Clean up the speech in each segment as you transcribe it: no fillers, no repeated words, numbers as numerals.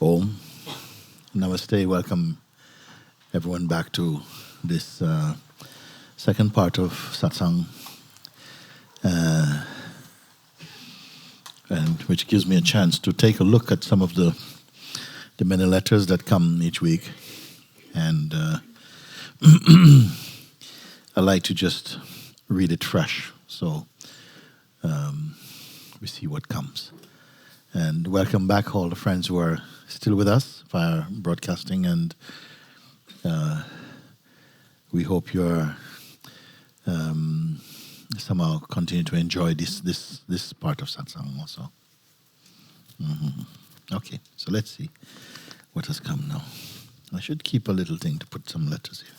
Om. Namaste. Welcome everyone back to this second part of Satsang, and which gives me a chance to take a look at some of the many letters that come each week. And I like to just read it fresh, so we see what comes. And welcome back all the friends who are still with us via broadcasting, and we hope you're somehow continue to enjoy this part of Satsang also. Okay, so let's see what has come now. I should keep a little thing to put some letters here.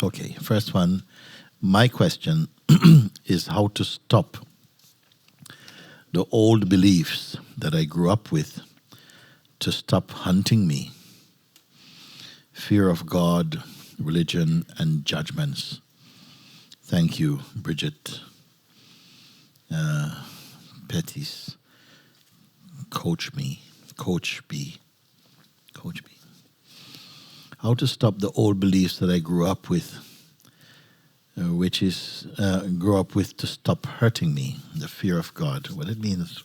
Okay, first one. My question is how to stop the old beliefs that I grew up with to stop hunting me. Fear of God, religion, and judgments. Thank you, Bridget. Pettis. Coach B. How to stop the old beliefs that I grew up with, grew up with to stop hurting me. The fear of God. What it means?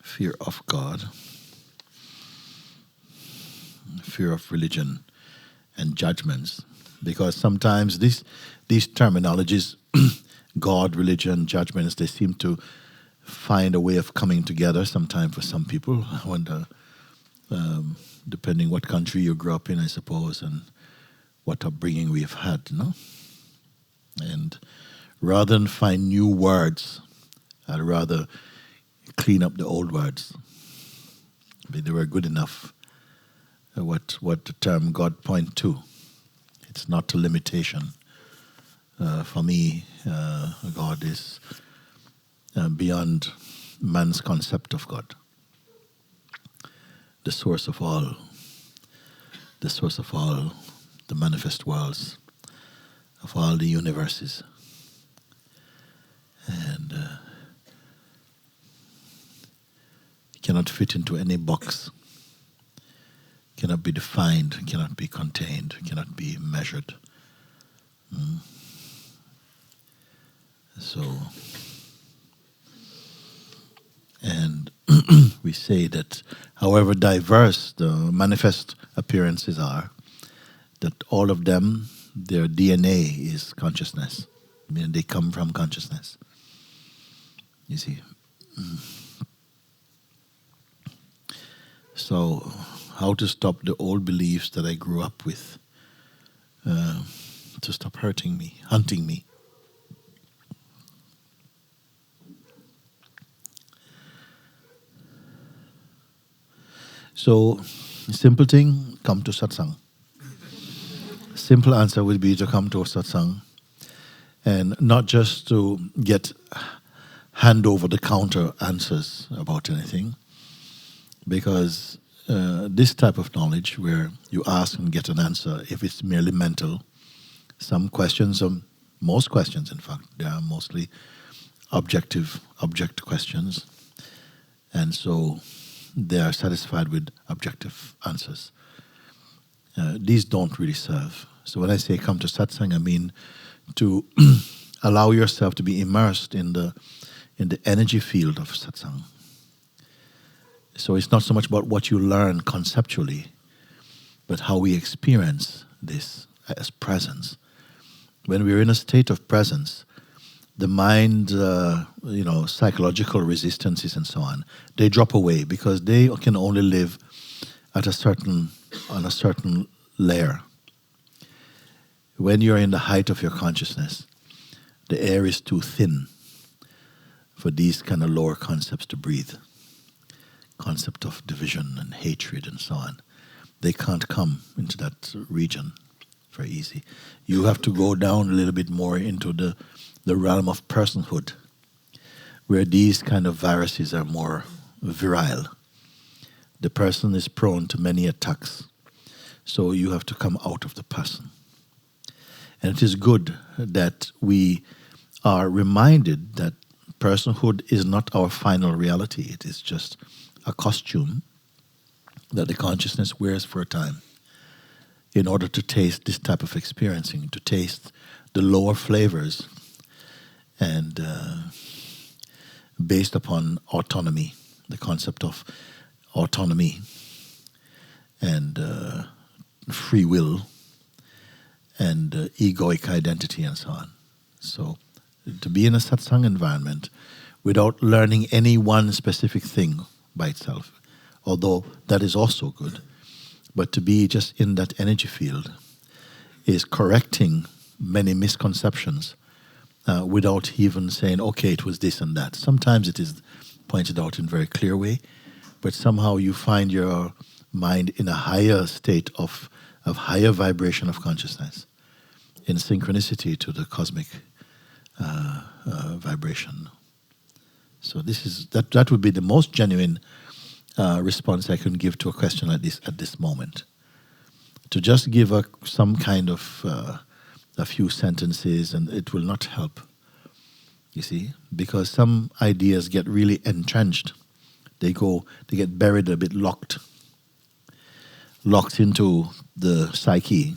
Fear of God, fear of religion, and judgments. Because sometimes these terminologies, God, religion, judgments, they seem to find a way of coming together sometime for some people. I wonder, depending what country you grew up in, I suppose, and what upbringing we've had, no? And rather than find new words, I'd rather clean up the old words. But they were good enough. What the term God point to. It's not a limitation. For me, God is beyond man's concept of God. The source of all, the manifest worlds of all the universes. And cannot fit into any box, cannot be defined, cannot be contained, cannot be measured. So, and we say that however diverse the manifest appearances are, that all of them, their DNA is consciousness. I mean, they come from consciousness. You see. So, how to stop the old beliefs that I grew up with to stop hurting me, hunting me. So, simple thing, come to Satsang. Simple answer would be to come to Satsang, and not just to get hand over the counter answers about anything, because this type of knowledge where you ask and get an answer, if it's merely mental, some questions, most questions in fact, they are mostly object questions, and so they are satisfied with objective answers. These don't really serve. So when I say come to Satsang, I mean to allow yourself to be immersed in the energy field of Satsang. So it's not so much about what you learn conceptually, but how we experience this as presence. When we're in a state of presence, the mind, psychological resistances and so on, they drop away because they can only live on a certain layer. When you're in the height of your consciousness, the air is too thin for these kind of lower concepts to breathe. Concept of division and hatred and so on. They can't come into that region very easy. You have to go down a little bit more into the realm of personhood, where these kind of viruses are more virile. The person is prone to many attacks, so you have to come out of the person. And it is good that we are reminded that personhood is not our final reality. It is just a costume that the consciousness wears for a time in order to taste this type of experiencing, to taste the lower flavors, and based upon autonomy, the concept of autonomy and free will and egoic identity and so on. So to be in a satsang environment without learning any one specific thing by itself, although that is also good, but to be just in that energy field is correcting many misconceptions without even saying, okay, it was this and that. Sometimes it is pointed out in a very clear way, but somehow you find your mind in a higher state of higher vibration of consciousness, in synchronicity to the cosmic vibration. So this is that would be the most genuine response I can give to a question like this at this moment. To just give some kind of a few sentences, and it will not help. You see, because some ideas get really entrenched. They get buried a bit, locked into the psyche,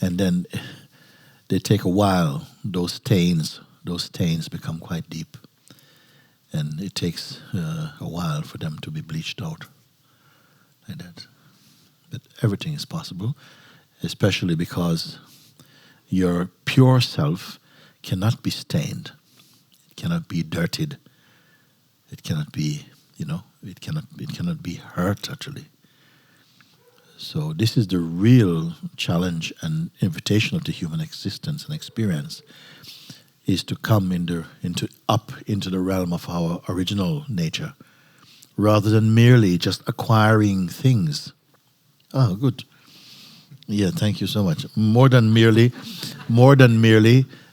and then they take a while. Those stains become quite deep, and it takes a while for them to be bleached out, like that. But everything is possible, especially because your pure self cannot be stained. It cannot be dirtied. It cannot be, it cannot be hurt actually. So this is the real challenge and invitation of the human existence and experience, is to come up into the realm of our original nature, rather than merely just acquiring things. Oh, good. Yeah, thank you so much. More than merely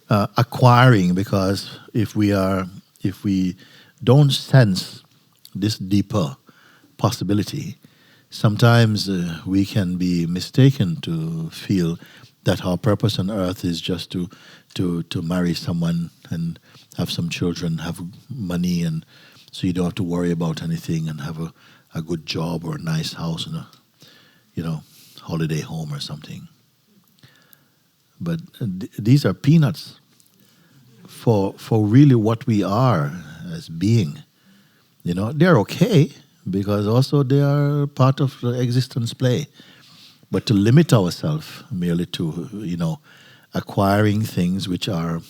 acquiring, because if we don't sense this deeper possibility, sometimes we can be mistaken to feel that our purpose on earth is just to marry someone and have some children, have money, and so you don't have to worry about anything, and have a good job or a nice house and a holiday home or something. But these are peanuts for really what we are as being. They're okay, because also they are part of the existence play. But to limit ourselves merely to, acquiring things which are,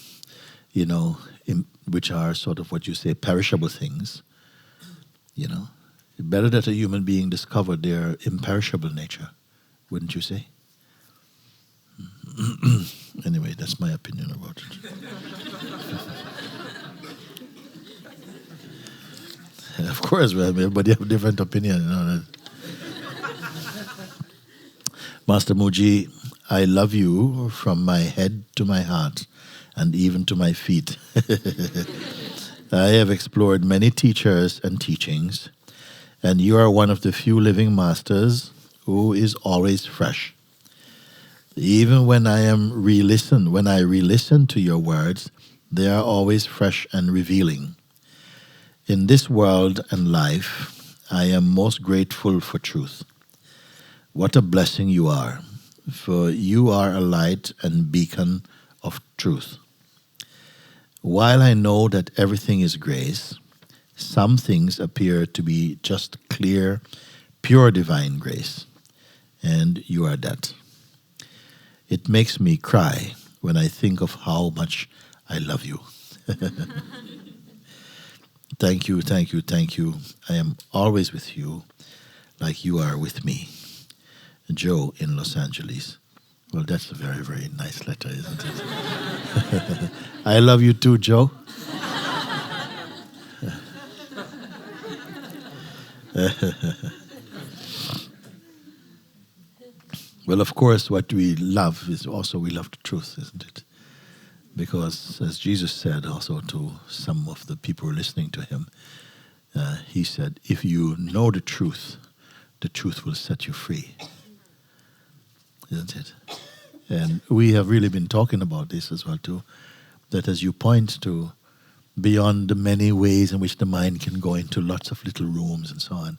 which are sort of what you say, perishable things, better that a human being discovered their imperishable nature, wouldn't you say? Anyway, that's my opinion about it. Of course, everybody have a different opinion. Master Mooji, I love you from my head to my heart and even to my feet. I have explored many teachers and teachings, and you are one of the few living masters who is always fresh. Even when I re-listen to your words, they are always fresh and revealing. In this world and life, I am most grateful for truth. What a blessing you are, for you are a light and beacon of truth. While I know that everything is grace, some things appear to be just clear, pure divine grace, and you are that. It makes me cry when I think of how much I love you. Thank you, thank you, thank you. I am always with you, like you are with me. Joe in Los Angeles. Well, that's a very, very nice letter, isn't it? I love you too, Joe. Well, of course, what we love is also we love the truth, isn't it? Because as Jesus said also to some of the people listening to him, he said, if you know the truth will set you free. isn't it? And we have really been talking about this as well too, that as you point to beyond the many ways in which the mind can go into lots of little rooms and so on,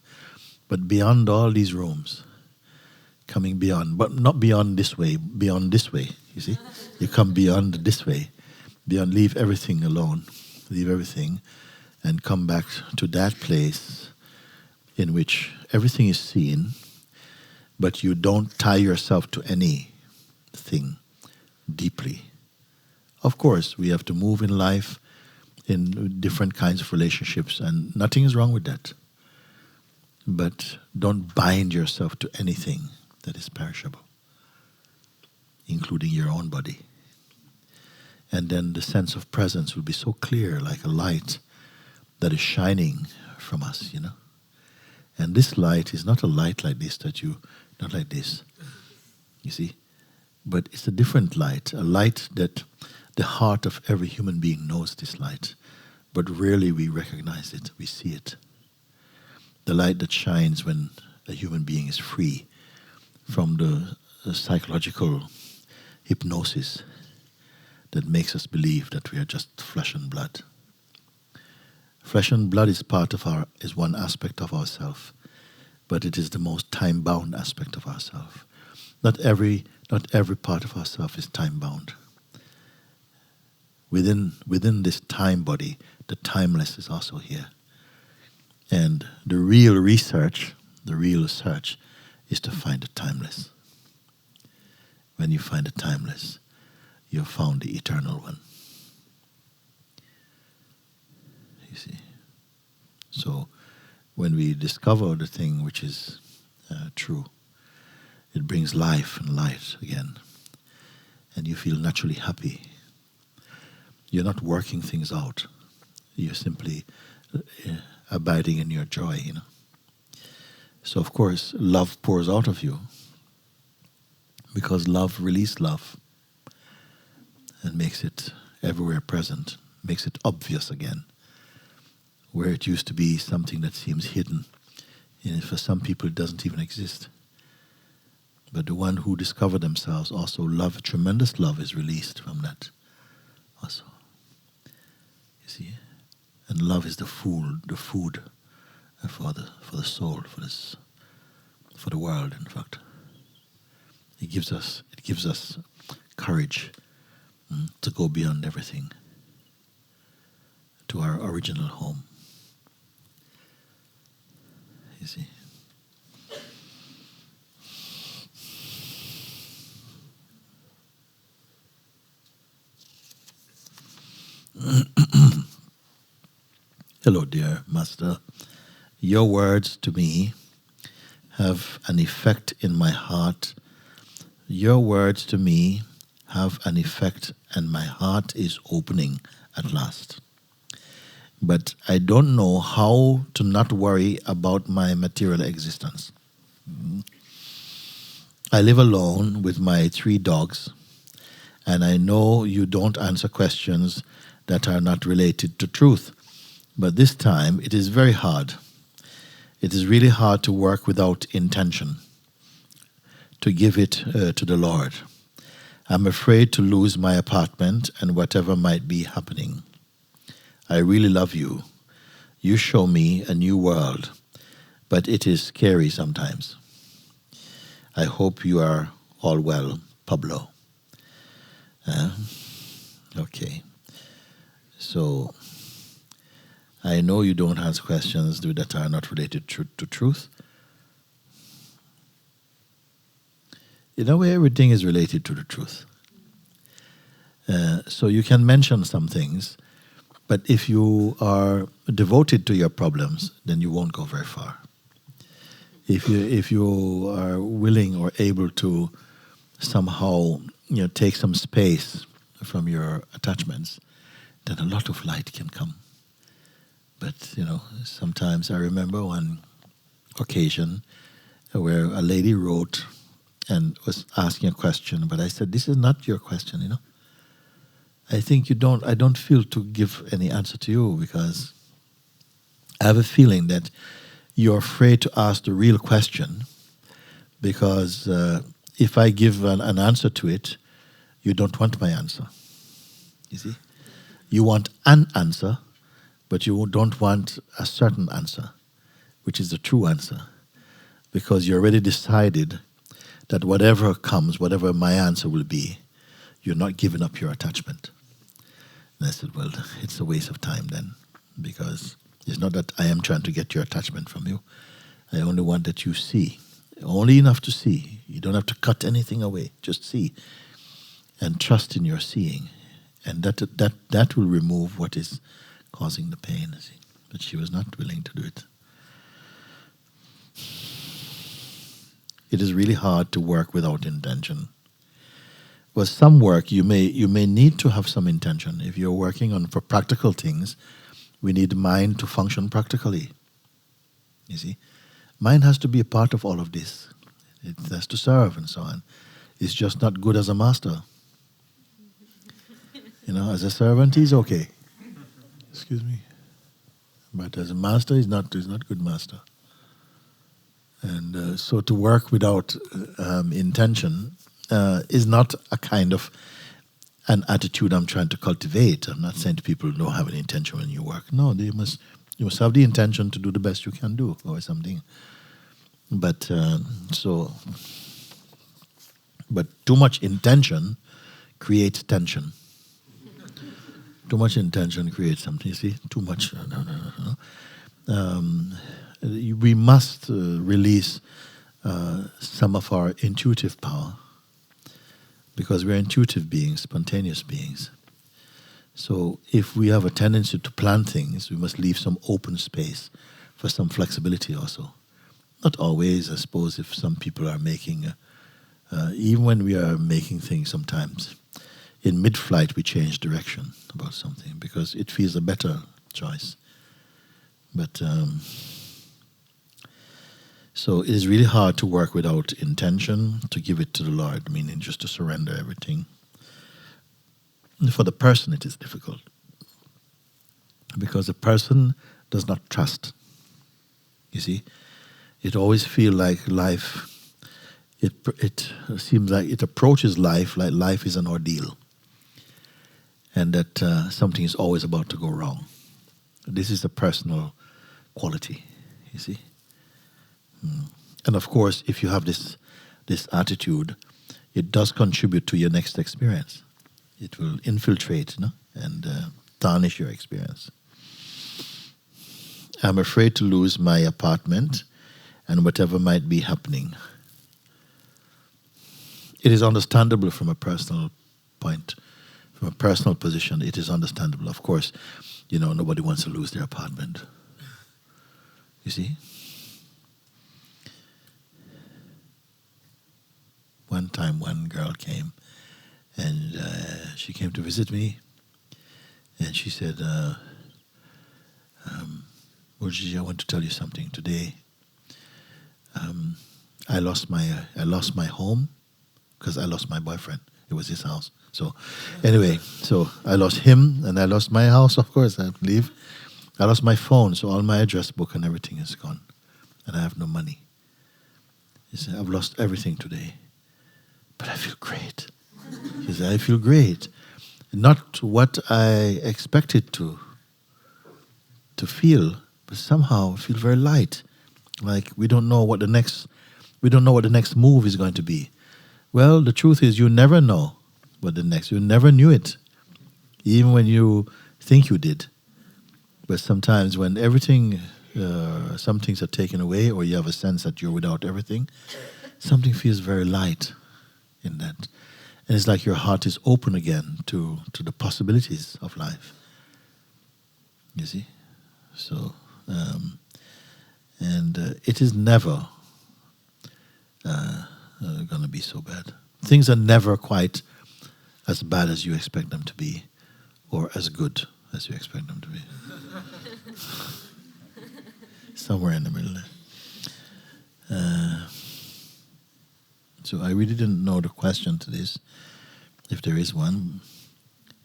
but beyond all these rooms, coming beyond, but not beyond this way, beyond this way, you see? You come beyond this way, beyond, leave everything alone, leave everything, and come back to that place in which everything is seen, but you don't tie yourself to anything deeply. Of course, we have to move in life in different kinds of relationships, and nothing is wrong with that. But don't bind yourself to anything that is perishable, including your own body. And then the sense of presence will be so clear, like a light that is shining from us, you know. And this light is not a light like this not like this, you see. But it's a different light, a light that the heart of every human being knows this light, but rarely we recognize it, we see it. The light that shines when a human being is free from the psychological hypnosis that makes us believe that we are just flesh and blood. Flesh and blood is one aspect of ourself, but it is the most time-bound aspect of ourself. Not every part of ourself is time-bound. Within this time body, the timeless is also here. And the real research, the real search, is to find the timeless. When you find the timeless, you have found the eternal one. You see. So when we discover the thing which is true, it brings life and light again. And you feel naturally happy. You're not working things out. You're simply abiding in your joy, you know. So of course, love pours out of you, because love releases love and makes it everywhere present, makes it obvious again, where it used to be something that seems hidden. And for some people it doesn't even exist. But the one who discover themselves also love, tremendous love is released from that also. You see? And love is the food for the soul, for the world, in fact. It gives us courage to go beyond everything to our original home. You see. Hello, dear Master. Your words to me have an effect in my heart. Your words to me have an effect, and my heart is opening at last. But I don't know how to not worry about my material existence. I live alone with my 3 dogs, and I know you don't answer questions that are not related to truth. But this time it is very hard. It is really hard to work without intention, to give it to the Lord. I'm afraid to lose my apartment and whatever might be happening. I really love you. You show me a new world, but it is scary sometimes. I hope you are all well, Pablo. Okay. So, I know you don't ask questions that are not related to truth. In a way, everything is related to the truth. So you can mention some things, but if you are devoted to your problems, then you won't go very far. If you are willing or able to somehow take some space from your attachments, then a lot of light can come. But sometimes I remember one occasion where a lady wrote and was asking a question, but I said, "This is not your question, I think I don't feel to give any answer to you, because I have a feeling that you're afraid to ask the real question, because if I give an answer to it, you don't want my answer. You see? You want an answer, but you don't want a certain answer, which is the true answer. Because you already decided that whatever comes, whatever my answer will be, you're not giving up your attachment. And I said, well, it's a waste of time then, because it's not that I am trying to get your attachment from you. I only want that you see, only enough to see. You don't have to cut anything away, just see. And trust in your seeing. And that will remove what is causing the pain. See? But she was not willing to do it. It is really hard to work without intention. Well, some work you may need to have some intention. If you're working on for practical things, we need mind to function practically. You see, mind has to be a part of all of this. It has to serve and so on. It's just not good as a master. As a servant, he's okay. Excuse me. But as a master, he's not good master. And so to work without intention is not a kind of an attitude I'm trying to cultivate. I'm not saying to people don't have an intention when you work. No, you must have the intention to do the best you can do or something. But too much intention creates tension. Too much intention creates something. You see, too much. No. We must release some of our intuitive power, because we're intuitive beings, spontaneous beings. So if we have a tendency to plan things, we must leave some open space for some flexibility also. Not always, I suppose, if some people are making, even when we are making things sometimes, in mid-flight we change direction about something because it feels a better choice. But so it is really hard to work without intention, to give it to the Lord, meaning just to surrender everything. And for the person it is difficult, because the person does not trust. You see, it always feels like life, it seems like it approaches life like life is an ordeal, and that something is always about to go wrong. This is a personal quality, you see. And of course, if you have this attitude, it does contribute to your next experience. It will infiltrate, and tarnish your experience. I'm afraid to lose my apartment and whatever might be happening. It is understandable from a personal point, from a personal position. It is understandable. Of course, nobody wants to lose their apartment. You see? One time, one girl came, and she came to visit me, and she said, Mooji, I want to tell you something today. I lost my home because I lost my boyfriend. It was his house. So anyway, I lost him, and I lost my house, of course, I believe. I lost my phone, so all my address book and everything is gone, and I have no money. He said, I've lost everything today, but I feel great. He said, I feel great. Not what I expected to feel, but somehow I feel very light. Like we don't know what the next move is going to be. Well, the truth is you never know what you never knew it, even when you think you did. But sometimes when everything, some things are taken away, or you have a sense that you're without everything, something feels very light in that. And it's like your heart is open again to the possibilities of life. You see? So, it is never going to be so bad. Things are never quite as bad as you expect them to be, or as good as you expect them to be. Somewhere in the middle there. So I really didn't know the question to this, if there is one.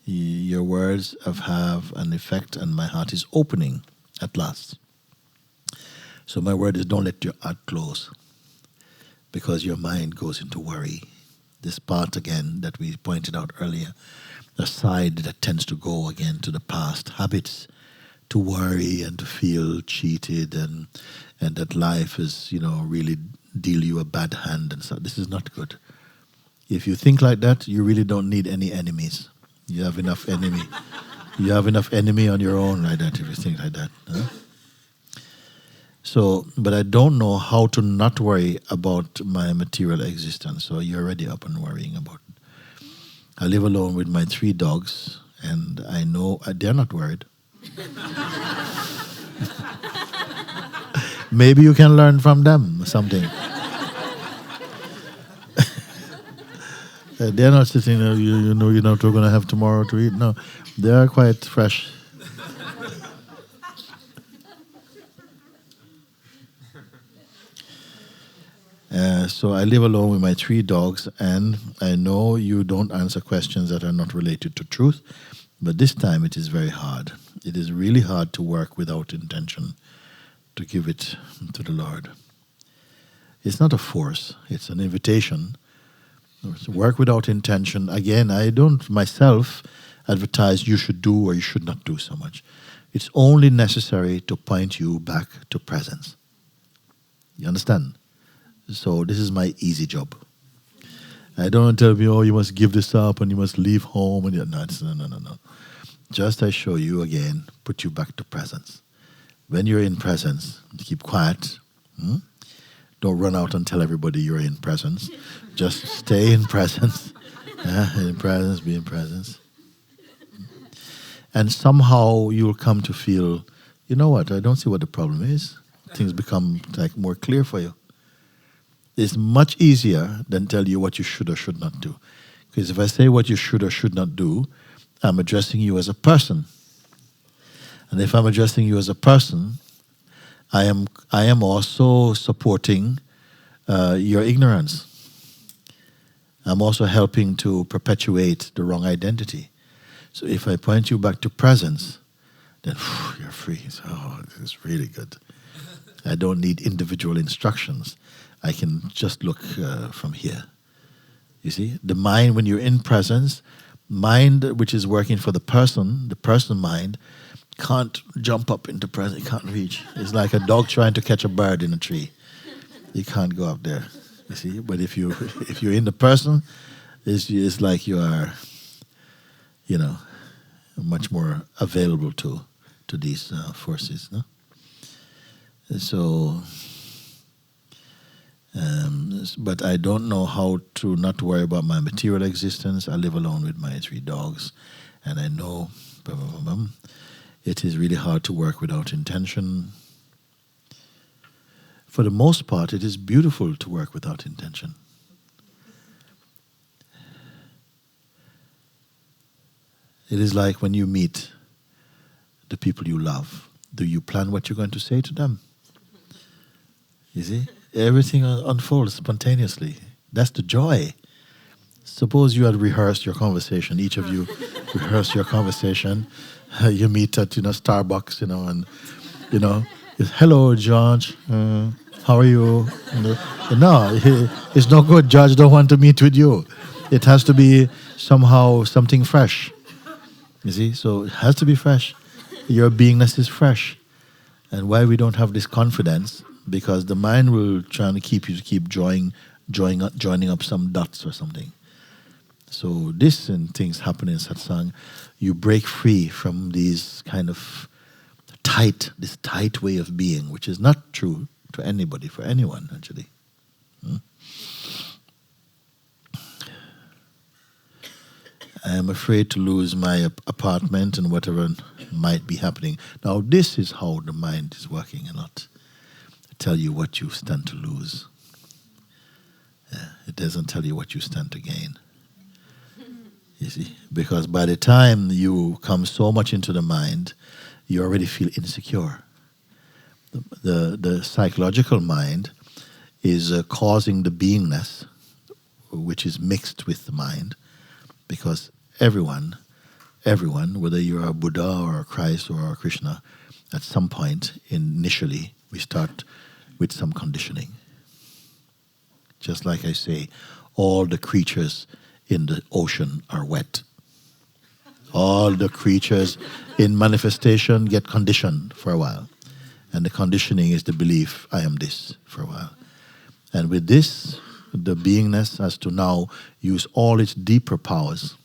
Your words have an effect, and my heart is opening at last. So my word is, don't let your heart close, because your mind goes into worry. This part again that we pointed out earlier, the side that tends to go again to the past habits, to worry and to feel cheated and that life is, really deal you a bad hand and so. This is not good. If you think like that, you really don't need any enemies. You have enough enemy. You have enough enemy on your own like that if you think like that. Huh? So, but I don't know how to not worry about my material existence. So you're already up and worrying about it. I live alone with my 3 dogs, and I know they're not worried. Maybe you can learn from them something. They're not sitting there, you're not going to have tomorrow to eat. No, they are quite fresh. So I live alone with my 3 dogs, and I know you don't answer questions that are not related to truth, but this time it is very hard. It is really hard to work without intention, to give it to the Lord. It's not a force, it's an invitation. Work without intention. Again, I don't myself advertise you should do or you should not do so much. It's only necessary to point you back to presence. You understand? So this is my easy job. I don't tell me, you must give this up and you must leave home. And no. Just I show you again, put you back to presence. When you're in presence, keep quiet. Don't run out and tell everybody you're in presence. Just stay in presence. In presence, be in presence. And somehow you'll come to feel, you know what, I don't see what the problem is. Things become more clear for you. It's much easier than tell you what you should or should not do. Because if I say what you should or should not do, I'm addressing you as a person. And if I'm addressing you as a person, I am also supporting your ignorance. I'm also helping to perpetuate the wrong identity. So if I point you back to presence, then you're free. So, this is really good. I don't need individual instructions. I can just look from here. You see, the mind, when you're in presence, mind which is working for the person mind, can't jump up into presence, it can't reach. It's like a dog trying to catch a bird in a tree. You can't go up there, you see. But if you're in the person, it's like you are, much more available to these forces. No? So, but I don't know how to not worry about my material existence. I live alone with my 3 dogs, and I know it is really hard to work without intention. For the most part, it is beautiful to work without intention. It is like when you meet the people you love. Do you plan what you're going to say to them? You see? Everything unfolds spontaneously. That's the joy. Suppose you had rehearsed your conversation. Each of you rehearsed your conversation. You meet at Starbucks, and hello, George. How are you? No, it's no good. George don't want to meet with you. It has to be somehow something fresh. You see, so it has to be fresh. Your beingness is fresh, and why we don't have this confidence? Because the mind will try to keep you to keep joining up some dots or something. So this and things happen in satsang. You break free from these kind of this tight way of being, which is not true to anybody, for anyone actually. I am afraid to lose my apartment and whatever might be happening. Now this is how the mind is working a lot. Tell you what you stand to lose. It doesn't tell you what you stand to gain. You see, because by the time you come so much into the mind, you already feel insecure. The psychological mind is causing the beingness, which is mixed with the mind, because everyone, whether you're a Buddha or a Christ or a Krishna, at some point initially we start with some conditioning. Just like I say, all the creatures in the ocean are wet. All the creatures in manifestation get conditioned for a while. And the conditioning is the belief, I am this, for a while. And with this, the beingness has to now use all its deeper powers,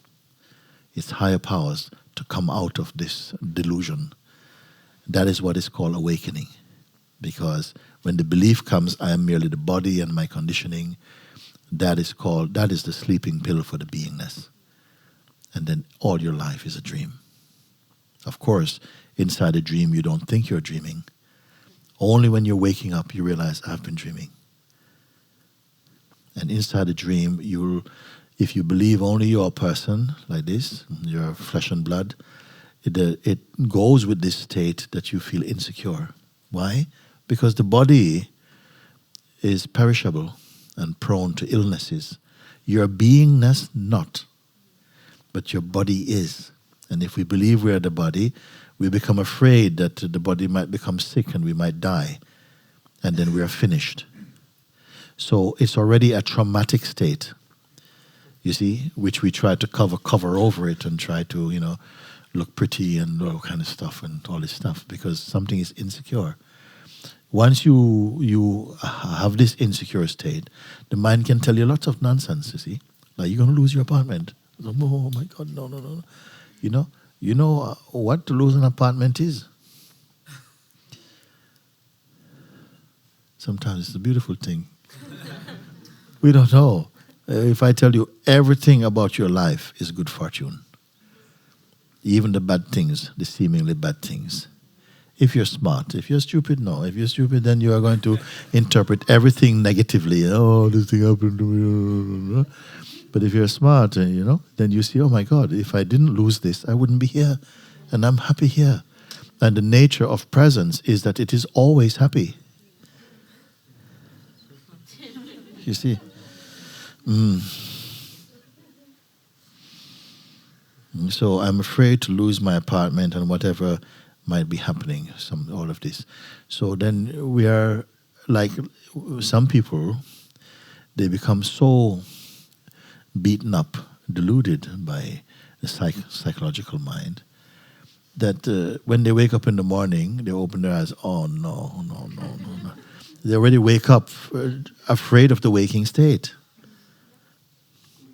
its higher powers, to come out of this delusion. That is what is called awakening. Because when the belief comes, I am merely the body and my conditioning, that is the sleeping pill for the beingness. And then all your life is a dream. Of course, inside a dream you don't think you're dreaming. Only when you're waking up you realize I've been dreaming. And inside a dream, if you believe only you're a person like this, you're flesh and blood, it goes with this state that you feel insecure. Why? Because the body is perishable and prone to illnesses. Your beingness not, but your body is. And if we believe we're the body, we become afraid that the body might become sick and we might die, and then we are finished. So it's already a traumatic state, you see, which we try to cover over it and try to, look pretty and all kind of stuff and all this stuff because something is insecure. Once you have this insecure state, the mind can tell you lots of nonsense, you see. Like, you're going to lose your apartment. Oh my God, no. You know what to lose an apartment is? Sometimes it's a beautiful thing. We don't know. If I tell you everything about your life is good fortune, even the bad things, the seemingly bad things. If you're smart, if you're stupid, no. If you're stupid, then you are going to interpret everything negatively. Oh, this thing happened to me. But if you're smart, then you see, oh my God, if I didn't lose this, I wouldn't be here. And I'm happy here. And the nature of presence is that it is always happy. You see? So I'm afraid to lose my apartment and whatever might be happening, all of this. So then we are like some people, they become so beaten up, deluded by the psychological mind, that when they wake up in the morning, they open their eyes, oh no. They already wake up afraid of the waking state.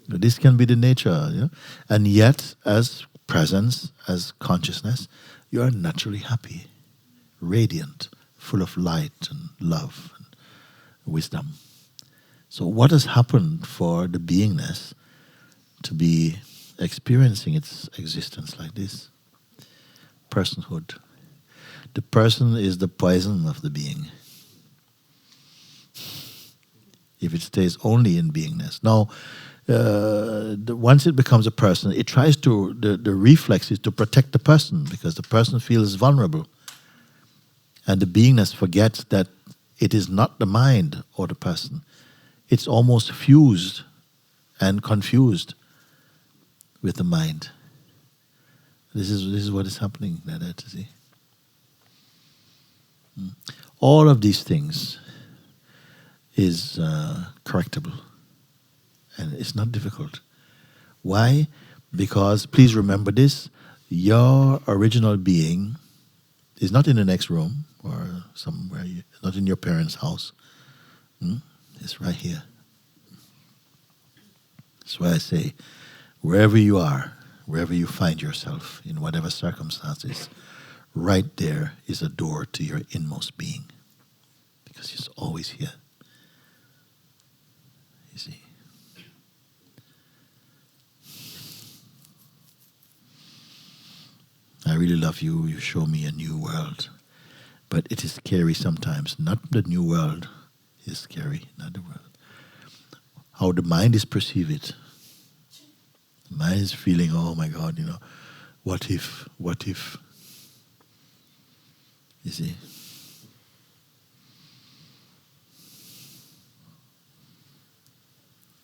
This can be the nature, yeah? And yet, as presence, as consciousness, you are naturally happy, radiant, full of light and love and wisdom. So what has happened for the beingness to be experiencing its existence like this? Personhood. The person is the poison of the being, if it stays only in beingness. Now, once it becomes a person, it tries to, the reflex is to protect the person because the person feels vulnerable. And the beingness forgets that it is not the mind or the person. It's almost fused and confused with the mind. This is what is happening there to see. All of these things is correctable. And it's not difficult. Why? Because, please remember this, your original being is not in the next room or somewhere, not in your parents' house. It's right here. That's why I say, wherever you are, wherever you find yourself, in whatever circumstances, right there is a door to your inmost being. Because it's always here. You see. I really love you. You show me a new world. But it is scary sometimes. Not the new world is scary, not the world. How the mind is perceive it. The mind is feeling, oh my God, what if? You see.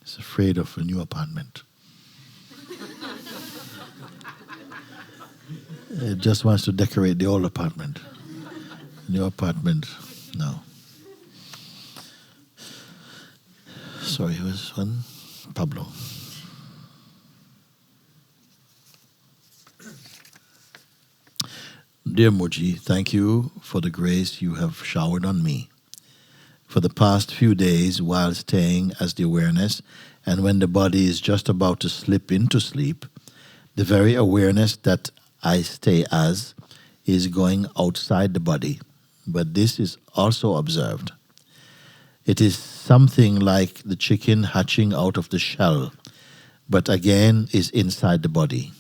It's afraid of a new apartment. It just wants to decorate the old apartment. New apartment, no. So Sorry, who was one? Pablo. Dear Mooji, thank you for the grace you have showered on me. For the past few days, while staying as the awareness, and when the body is just about to slip into sleep, the very awareness that I stay as is going outside the body, but this is also observed. It is something like the chicken hatching out of the shell, but again is inside the body.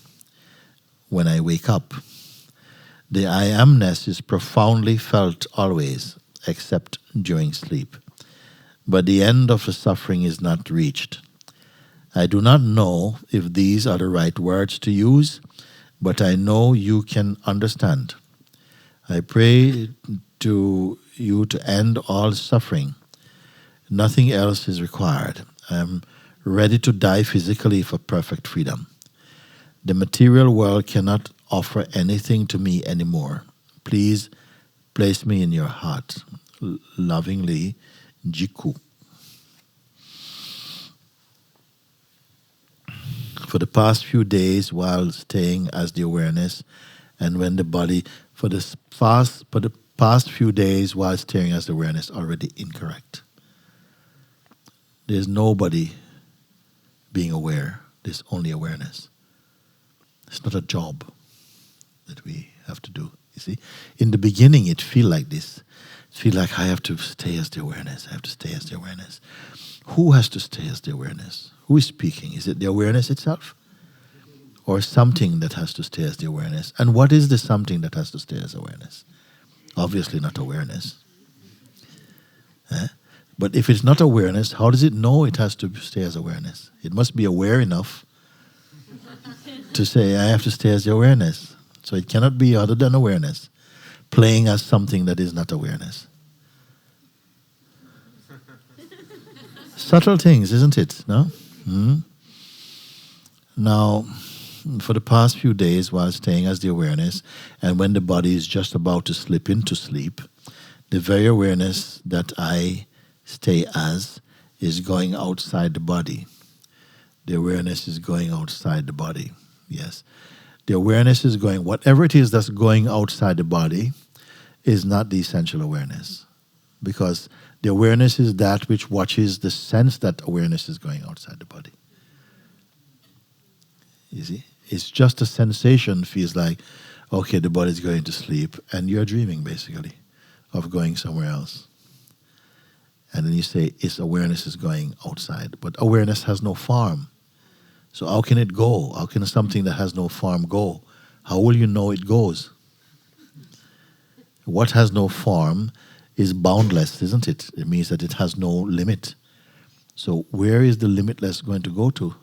When I wake up, the I amness is profoundly felt always, except during sleep. But the end of the suffering is not reached. I do not know if these are the right words to use, but I know you can understand. I pray to you to end all suffering. Nothing else is required. I am ready to die physically for perfect freedom. The material world cannot offer anything to me anymore. Please place me in your heart. Lovingly, Jiku. For the past few days, while staying as the awareness, and when the body, for the past few days while staying as the awareness, already incorrect. There's nobody being aware. There's only awareness. It's not a job that we have to do. You see, in the beginning, it feel like this. It feel like I have to stay as the awareness. I have to stay as the awareness. Who has to stay as the awareness? Who is speaking? Is it the awareness itself? Or something that has to stay as the awareness? And what is the something that has to stay as awareness? Obviously not awareness. But if it's not awareness, how does it know it has to stay as awareness? It must be aware enough to say, I have to stay as the awareness. So it cannot be other than awareness, playing as something that is not awareness. Subtle things, isn't it? No? Now, for the past few days while staying as the awareness, and when the body is just about to slip into sleep, the very awareness that I stay as is going outside the body. The awareness is going outside the body. Yes. The awareness is going, whatever it is that's going outside the body is not the essential awareness. Because the awareness is that which watches the sense that awareness is going outside the body. You see? It's just a sensation, feels like, okay, the body's going to sleep, and you're dreaming, basically, of going somewhere else. And then you say, its awareness is going outside. But awareness has no form. So how can it go? How can something that has no form go? How will you know it goes? What has no form is boundless, isn't it? It means that it has no limit. So where is the limitless going to go to?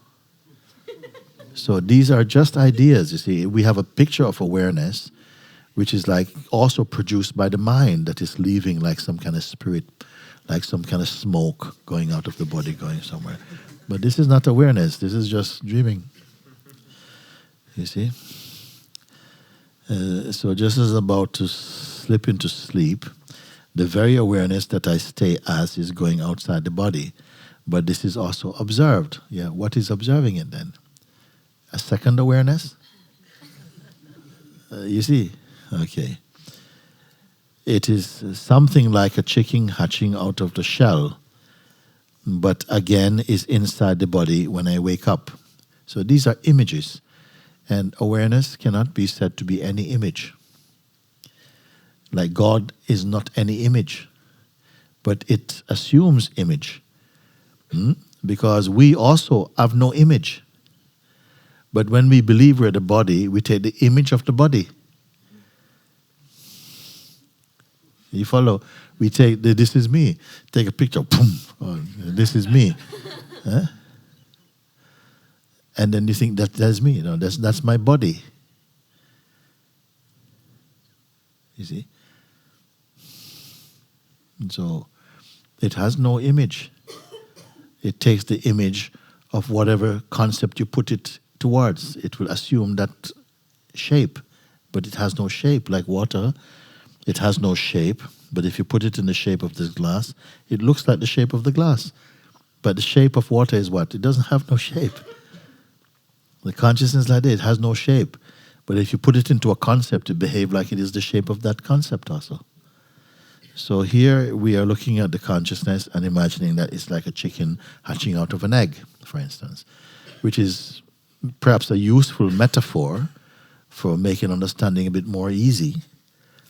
So these are just ideas, you see. We have a picture of awareness, which is like also produced by the mind that is leaving like some kind of spirit, like some kind of smoke going out of the body, going somewhere. But this is not awareness. This is just dreaming. You see? So just as about to slip into sleep, the very awareness that I stay as is going outside the body. But this is also observed. Yeah, what is observing it then? A second awareness? You see? Okay. It is something like a chicken hatching out of the shell, but again is inside the body when I wake up. So these are images, and awareness cannot be said to be any image. Like God is not any image, but it assumes image. Because we also have no image. But when we believe we're the body, we take the image of the body. You follow? We take this is me. Take a picture. Boom. Oh, this is me. Huh? And then you think that's me. No, that's my body. You see? And so it has no image. It takes the image of whatever concept you put it towards. It will assume that shape, but it has no shape. Like water, it has no shape, but if you put it in the shape of this glass, it looks like the shape of the glass. But the shape of water is what? It doesn't have no shape. The consciousness like that, it has no shape. But if you put it into a concept, it behaves like it is the shape of that concept also. So here we are looking at the consciousness and imagining that it's like a chicken hatching out of an egg, for instance, which is perhaps a useful metaphor for making understanding a bit more easy,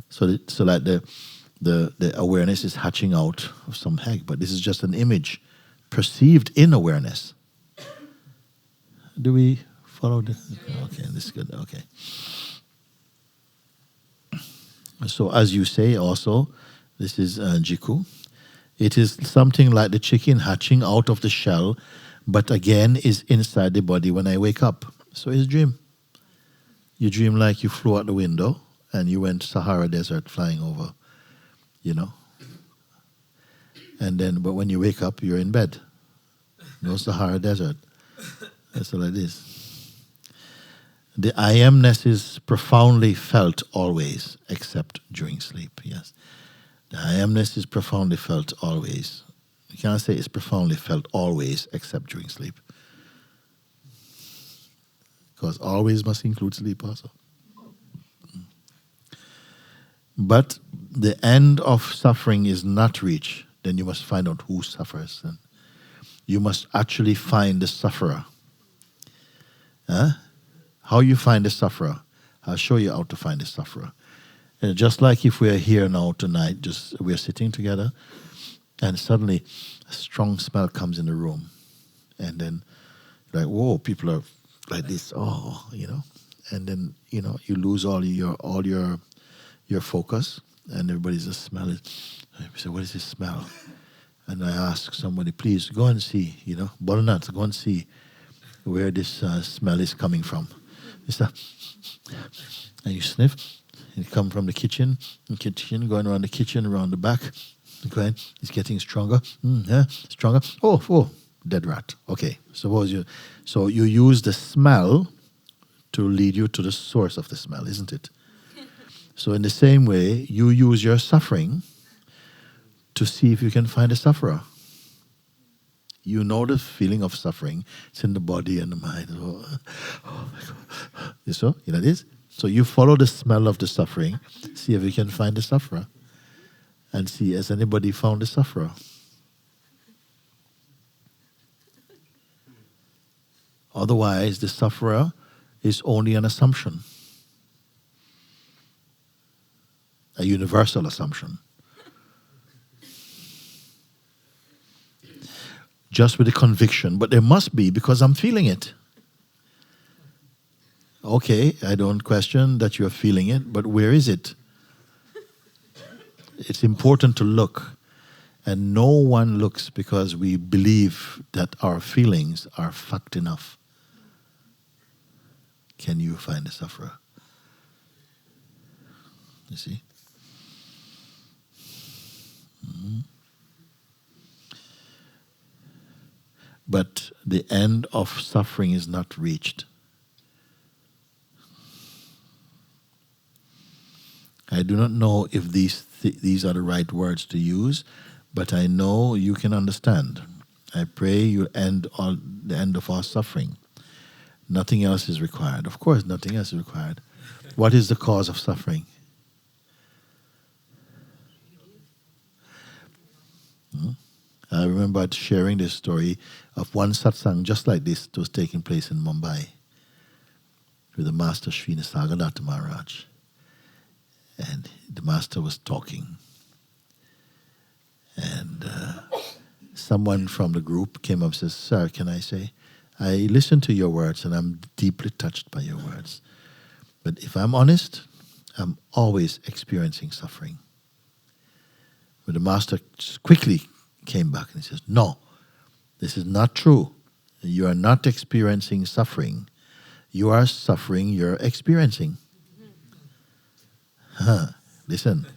so that the awareness is hatching out of some egg. But this is just an image perceived in awareness. Do we follow this? Okay, this is good. Okay. So as you say also, this is Jiku. It is something like the chicken hatching out of the shell, but again is inside the body when I wake up. So it's a dream. You dream like you flew out the window and you went Sahara Desert flying over, you know. And then, but when you wake up, you're in bed. No Sahara Desert. That's all it is. The I amness is profoundly felt always, except during sleep, yes. The I amness is profoundly felt always. You can't say it's profoundly felt always, except during sleep. Because always must include sleep also. But the end of suffering is not reached. Then you must find out who suffers. And you must actually find the sufferer. Huh? How you find the sufferer? I'll show you how to find the sufferer. And just like if we are here now tonight, just we're sitting together, and suddenly a strong smell comes in the room, and then like, whoa, people are like this, oh, you know, and then you lose all your focus, and everybody's just smelling. I say, what is this smell? And I ask somebody, please go and see, Bolnat, go and see where this smell is coming from. And you sniff. It come from the kitchen, going around the kitchen, around the back. Okay, it's getting stronger. Stronger. Oh, dead rat. Okay, so you use the smell to lead you to the source of the smell, isn't it? So in the same way, you use your suffering to see if you can find a sufferer. You know the feeling of suffering. It's in the body and the mind. Oh my God. So, this? So you follow the smell of the suffering, see if you can find the sufferer, and see, has anybody found the sufferer? Otherwise, the sufferer is only an assumption, a universal assumption. Just with a conviction, but there must be, because I'm feeling it. Okay, I don't question that you're feeling it, but where is it? It's important to look. And no one looks because we believe that our feelings are fact enough. Can you find the sufferer? You see? Mm-hmm. But the end of suffering is not reached. I do not know if these are the right words to use, but I know you can understand. I pray you end the end of our suffering. Nothing else is required. Of course, nothing else is required. What is the cause of suffering? I remember sharing this story of one satsang just like this that was taking place in Mumbai with the Master Sri Nisargadatta Maharaj. And the master was talking. And someone from the group came up and says, "Sir, can I say, I listened to your words and I'm deeply touched by your words. But if I'm honest, I'm always experiencing suffering." But the master quickly came back and he says, "No, this is not true. You are not experiencing suffering. You are suffering, you're experiencing." Listen,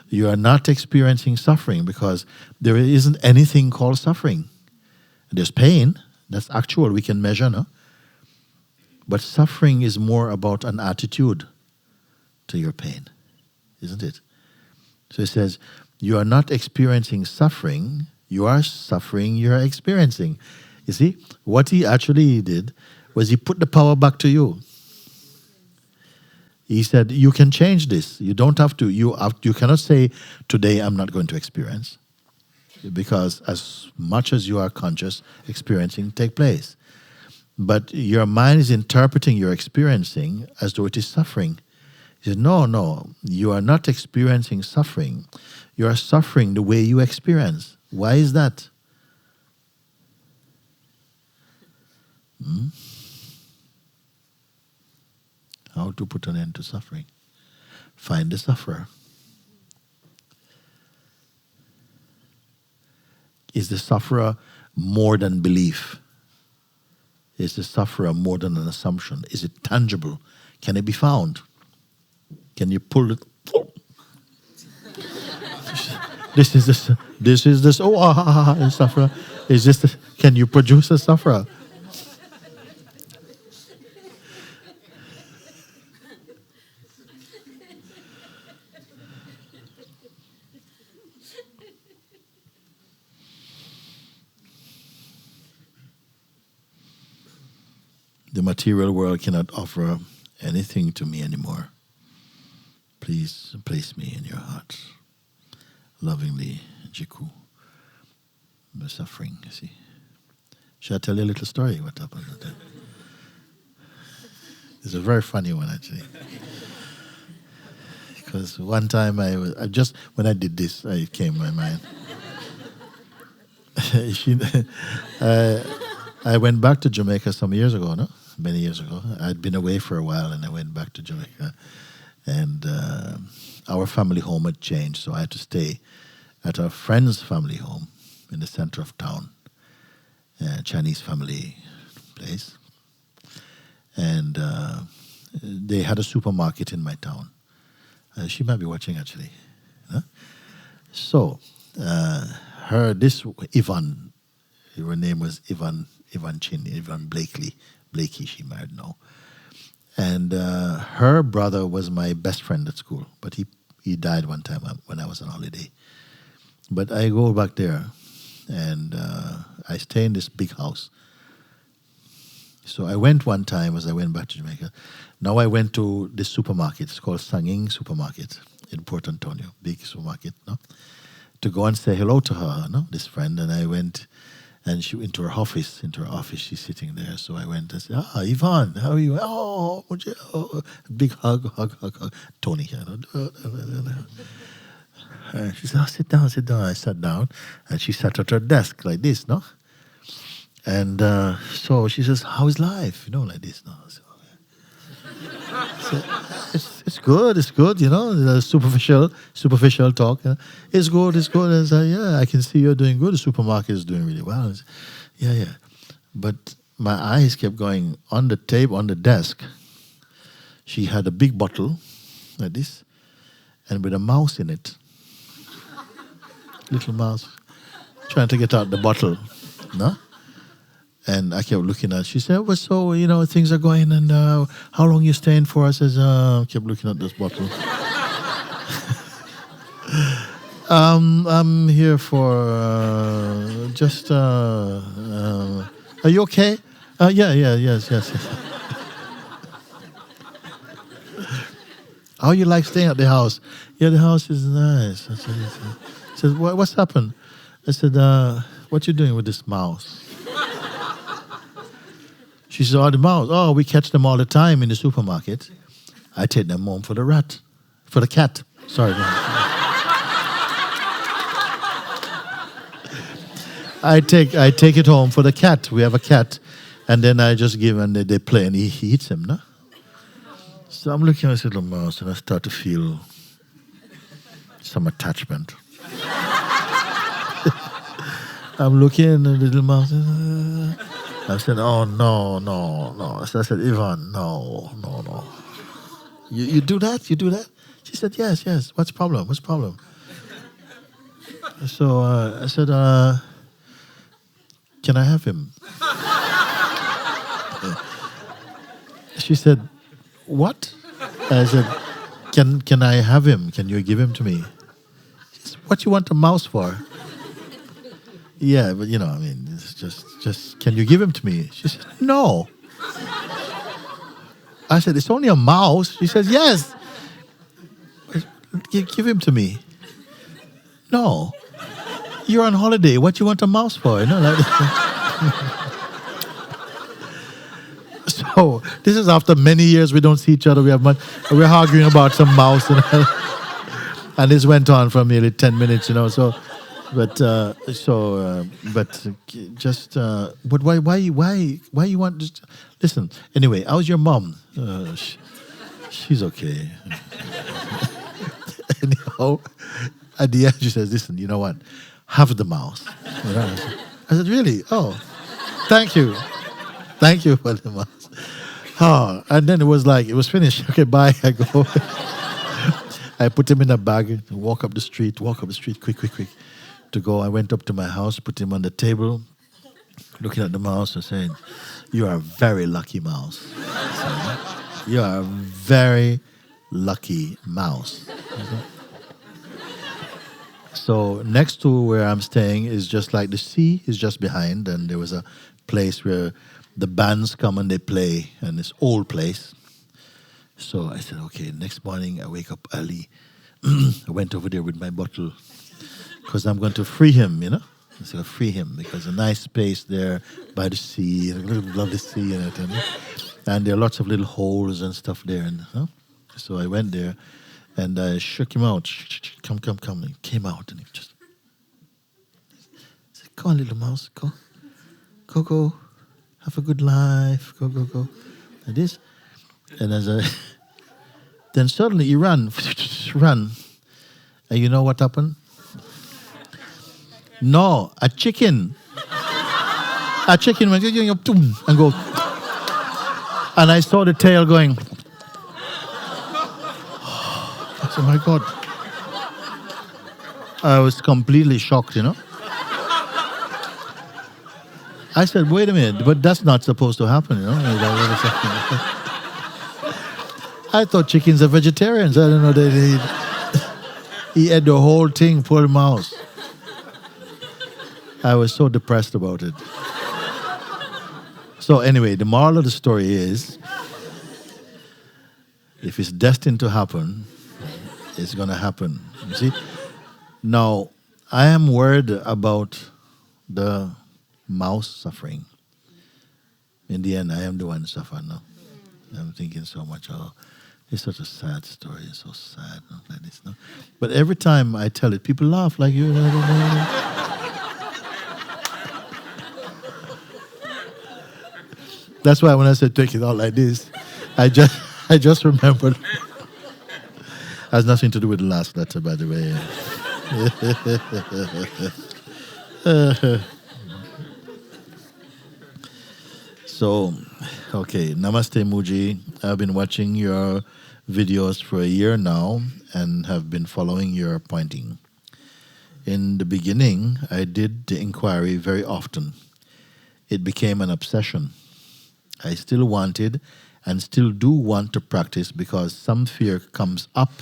you are not experiencing suffering because there isn't anything called suffering. There's pain, that's actual, we can measure, no? But suffering is more about an attitude to your pain, isn't it? So it says, you are not experiencing suffering, You are suffering, you are experiencing. You see, what he actually did was he put the power back to you. He said, you can change this. You don't have to. You cannot say, today I'm not going to experience. Because as much as you are conscious, experiencing take place. But your mind is interpreting your experiencing as though it is suffering. He said, no, you are not experiencing suffering. You are suffering the way you experience. Why is that? How to put an end to suffering? Find the sufferer. Is the sufferer more than belief? Is the sufferer more than an assumption? Is it tangible? Can it be found? Can you pull it? This is this. The sufferer. Is this? Can you produce a sufferer? The material world cannot offer anything to me anymore. Please place me in your heart. Lovingly, Jiku. The suffering, you see. Shall I tell you a little story? What happened? It's a very funny one, actually. Because one time when I did this, it came to my mind. I went back to Jamaica some years ago, no? Many years ago. I'd been away for a while and I went back to Jamaica. And our family home had changed, so I had to stay at a friend's family home in the center of town, a Chinese family place. And they had a supermarket in my town. She might be watching, actually. Huh? So, Yvonne, her name was Yvonne Blakey, she married now. And her brother was my best friend at school, but he died one time when I was on holiday. But I go back there, and I stay in this big house. So I went one time as I went back to Jamaica. Now I went to this supermarket. It's called Sanging Supermarket in Port Antonio, big supermarket, no? To go and say hello to her, no? This friend. And I went, and she into her office. She's sitting there. So I went and said, Yvonne, how are you? Oh, Mooji, oh. Big hug. Tony here. And she said, sit down. I sat down, and she sat at her desk like this, no? And so she says, how is life? Like this, no? So, it's good, the superficial talk. It's good. I said, yeah, I can see you're doing good. The supermarket is doing really well. Said, yeah. But my eyes kept going on the table, on the desk. She had a big bottle like this, and with a mouse in it. Little mouse, trying to get out the bottle, no? And I kept looking at her. She said, well, so, things are going, and how long you staying for? I says, kept looking at this bottle. I'm here for just, are you okay? Yes. How you like staying at the house? Yeah, the house is nice. I said, what's happened? I said, what you doing with this mouse? She said, the mouse. We catch them all the time in the supermarket. I take them home for the cat. Sorry. I take it home for the cat. We have a cat. And then I just give him, and they play, and he eats him, no? So I'm looking at this little mouse, and I start to feel some attachment. I'm looking at the little mouse. I said, oh, no. So I said, Yvonne, no. You do that? She said, yes. What's the problem? So I said, can I have him? She said, what? I said, can I have him? Can you give him to me? She said, what you want a mouse for? Yeah, but I mean, it's just, can you give him to me? She said, no. I said, it's only a mouse. She says, yes. Give him to me. No. You're on holiday. What you want a mouse for? So this is after many years we don't see each other. We're arguing about some mouse, and this went on for nearly 10 minutes. So, but why you want? Listen. Anyway, how's your mom? She's okay. Anyhow, at the end she says, "Listen, you know what? Have the mouse." I said, "Really? Oh, thank you for the mouse." Oh, and then it was finished. Okay, bye. I go. I put him in a bag, walk up the street, quick, to go. I went up to my house, put him on the table, looking at the mouse and saying, "You are a very lucky mouse. You are a very lucky mouse." So next to where I'm staying is just like the sea is just behind, and there was a place where the bands come and they play, and it's old place. So I said, okay, next morning I wake up early. I went over there with my bottle because I'm going to free him, I'm going to free him because a nice space there by the sea, a little lovely sea in it, and there are lots of little holes and stuff there. And so I went there and I shook him out. Come. And he came out and he just said, "Go on, little mouse, go. Have a good life. Go. Like this. And then suddenly he ran. And you know what happened? No, a chicken. A chicken went and go. And I saw the tail going. I said, "My God." I was completely shocked, I said, "Wait a minute, but that's not supposed to happen, I thought chickens are vegetarians. I don't know he ate the whole thing, poor mouse. I was so depressed about it. So anyway, the moral of the story is, if it's destined to happen, it's going to happen. You see? Now, I am worried about the mouse suffering. In the end, I am the one suffering now. I'm thinking so much, it's such a sad story. It's so sad, like this. No? But every time I tell it, people laugh like you. That's why when I said take it out like this, I just remembered. Has nothing to do with the last letter, by the way. So, okay, Namaste Mooji. I've been watching your videos for a year now and have been following your pointing. In the beginning, I did the inquiry very often. It became an obsession. I still wanted and still do want to practice because some fear comes up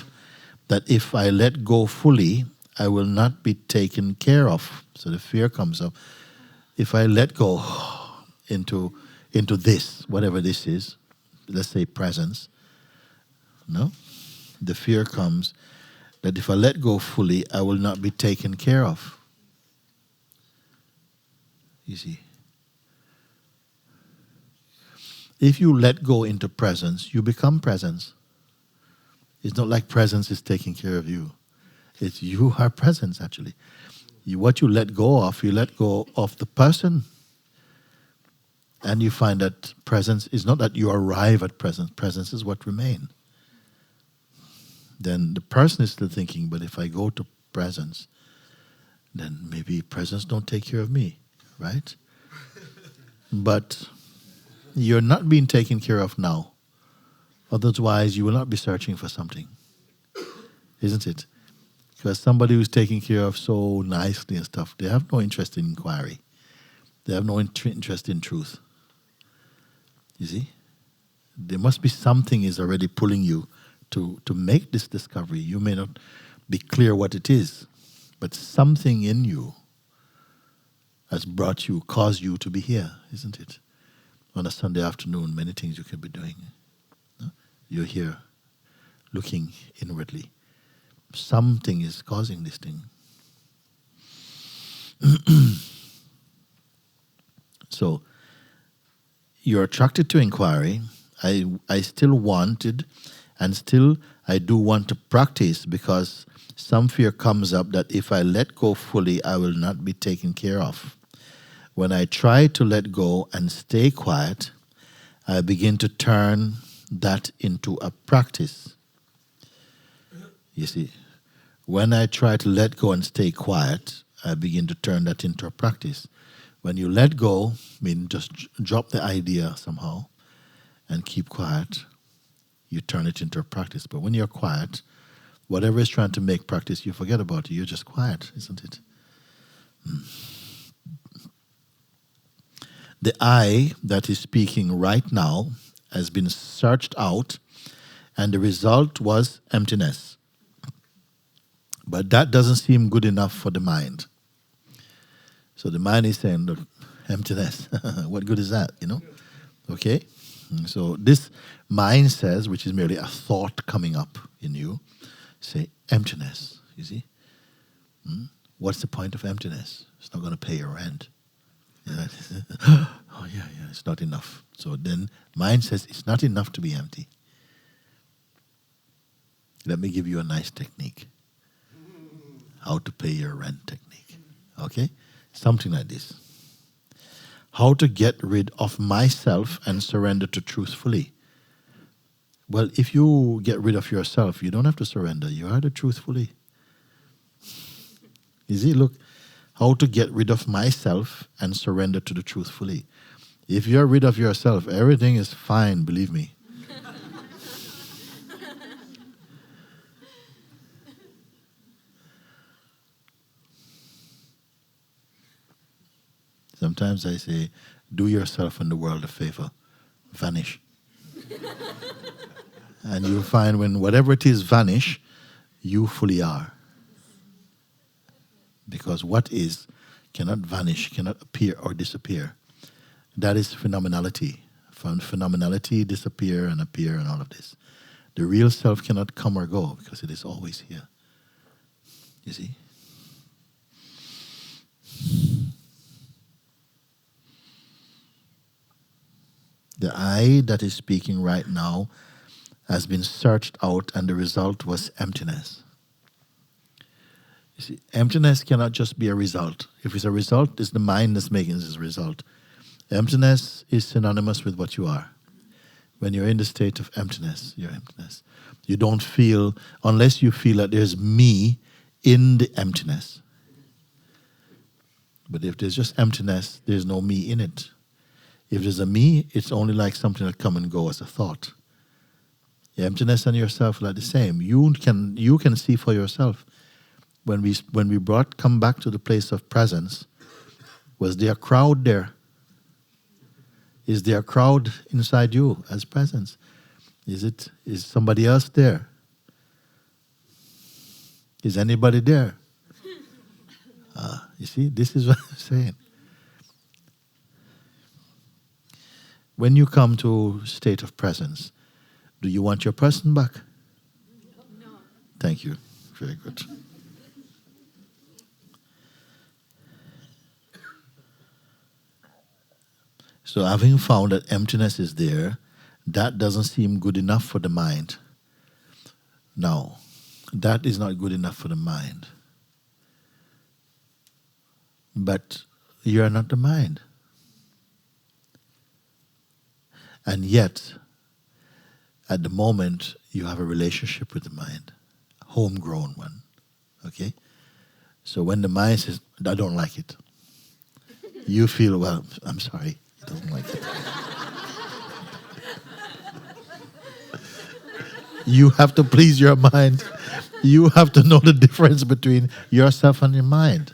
that if I let go fully, I will not be taken care of. So the fear comes up. If I let go into this, whatever this is, let's say presence, no? The fear comes that if I let go fully, I will not be taken care of. You see? If you let go into presence, you become presence. It's not like presence is taking care of you. It's you are presence, actually. What you let go of the person. And you find that presence is not that you arrive at presence. Presence is what remains. Then the person is still thinking, but if I go to presence, then maybe presence don't take care of me, right? But you're not being taken care of now. Otherwise, you will not be searching for something. Isn't it? Because somebody who's taken care of so nicely and stuff, they have no interest in inquiry. They have no interest in truth. You see? There must be something is already pulling you to make this discovery. You may not be clear what it is, but something in you has caused you to be here, isn't it? On a Sunday afternoon, many things you could be doing. No? You're here, looking inwardly. Something is causing this thing. So, you're attracted to inquiry. I still wanted, and still I do want to practice, because some fear comes up that if I let go fully, I will not be taken care of. When I try to let go and stay quiet, I begin to turn that into a practice. You see, when I try to let go and stay quiet, I begin to turn that into a practice. When you let go, just drop the idea somehow and keep quiet, you turn it into a practice. But when you're quiet, whatever is trying to make practice, you forget about it. You're just quiet, isn't it? The I that is speaking right now has been searched out, and the result was emptiness. But that doesn't seem good enough for the mind. So the mind is saying, look, emptiness. What good is that, Okay? So this mind says, which is merely a thought coming up in you, say, emptiness, you see? What's the point of emptiness? It's not going to pay your rent. Oh, yeah, it's not enough. So then mind says, it's not enough to be empty. Let me give you a nice technique. How to pay your rent technique. Okay? Something like this. How to get rid of myself and surrender to truth fully. Well, if you get rid of yourself, you don't have to surrender. You are the truth fully. You see, look, how to get rid of myself and surrender to the truth fully. If you're rid of yourself, everything is fine, believe me. Sometimes I say, do yourself and the world a favor. Vanish. And you'll find when whatever it is vanish, you fully are. Because what is cannot vanish, cannot appear or disappear. That is phenomenality. From phenomenality, disappear and appear and all of this. The real self cannot come or go because it is always here. You see? The I that is speaking right now has been searched out, and the result was emptiness. You see, emptiness cannot just be a result. If it's a result, it's the mind that's making this result. Emptiness is synonymous with what you are. When you're in the state of emptiness, you're emptiness. You don't feel, unless you feel that there's me in the emptiness. But if there's just emptiness, there's no me in it. If there's a me, it's only like something that come and go as a thought. The emptiness and yourself are like the same. You can see for yourself. When we come back to the place of presence, was there a crowd there? Is there a crowd inside you as presence? Is somebody else there? Is anybody there? You see, this is what I'm saying. When you come to state of presence, do you want your person back? No. Thank you. Very good. So having found that emptiness is there, that doesn't seem good enough for the mind. No, that is not good enough for the mind. But you are not the mind. And yet, at the moment, you have a relationship with the mind, a homegrown one. Okay? So when the mind says, I don't like it, you feel, well, I'm sorry, he doesn't like it. You have to please your mind. You have to know the difference between yourself and your mind.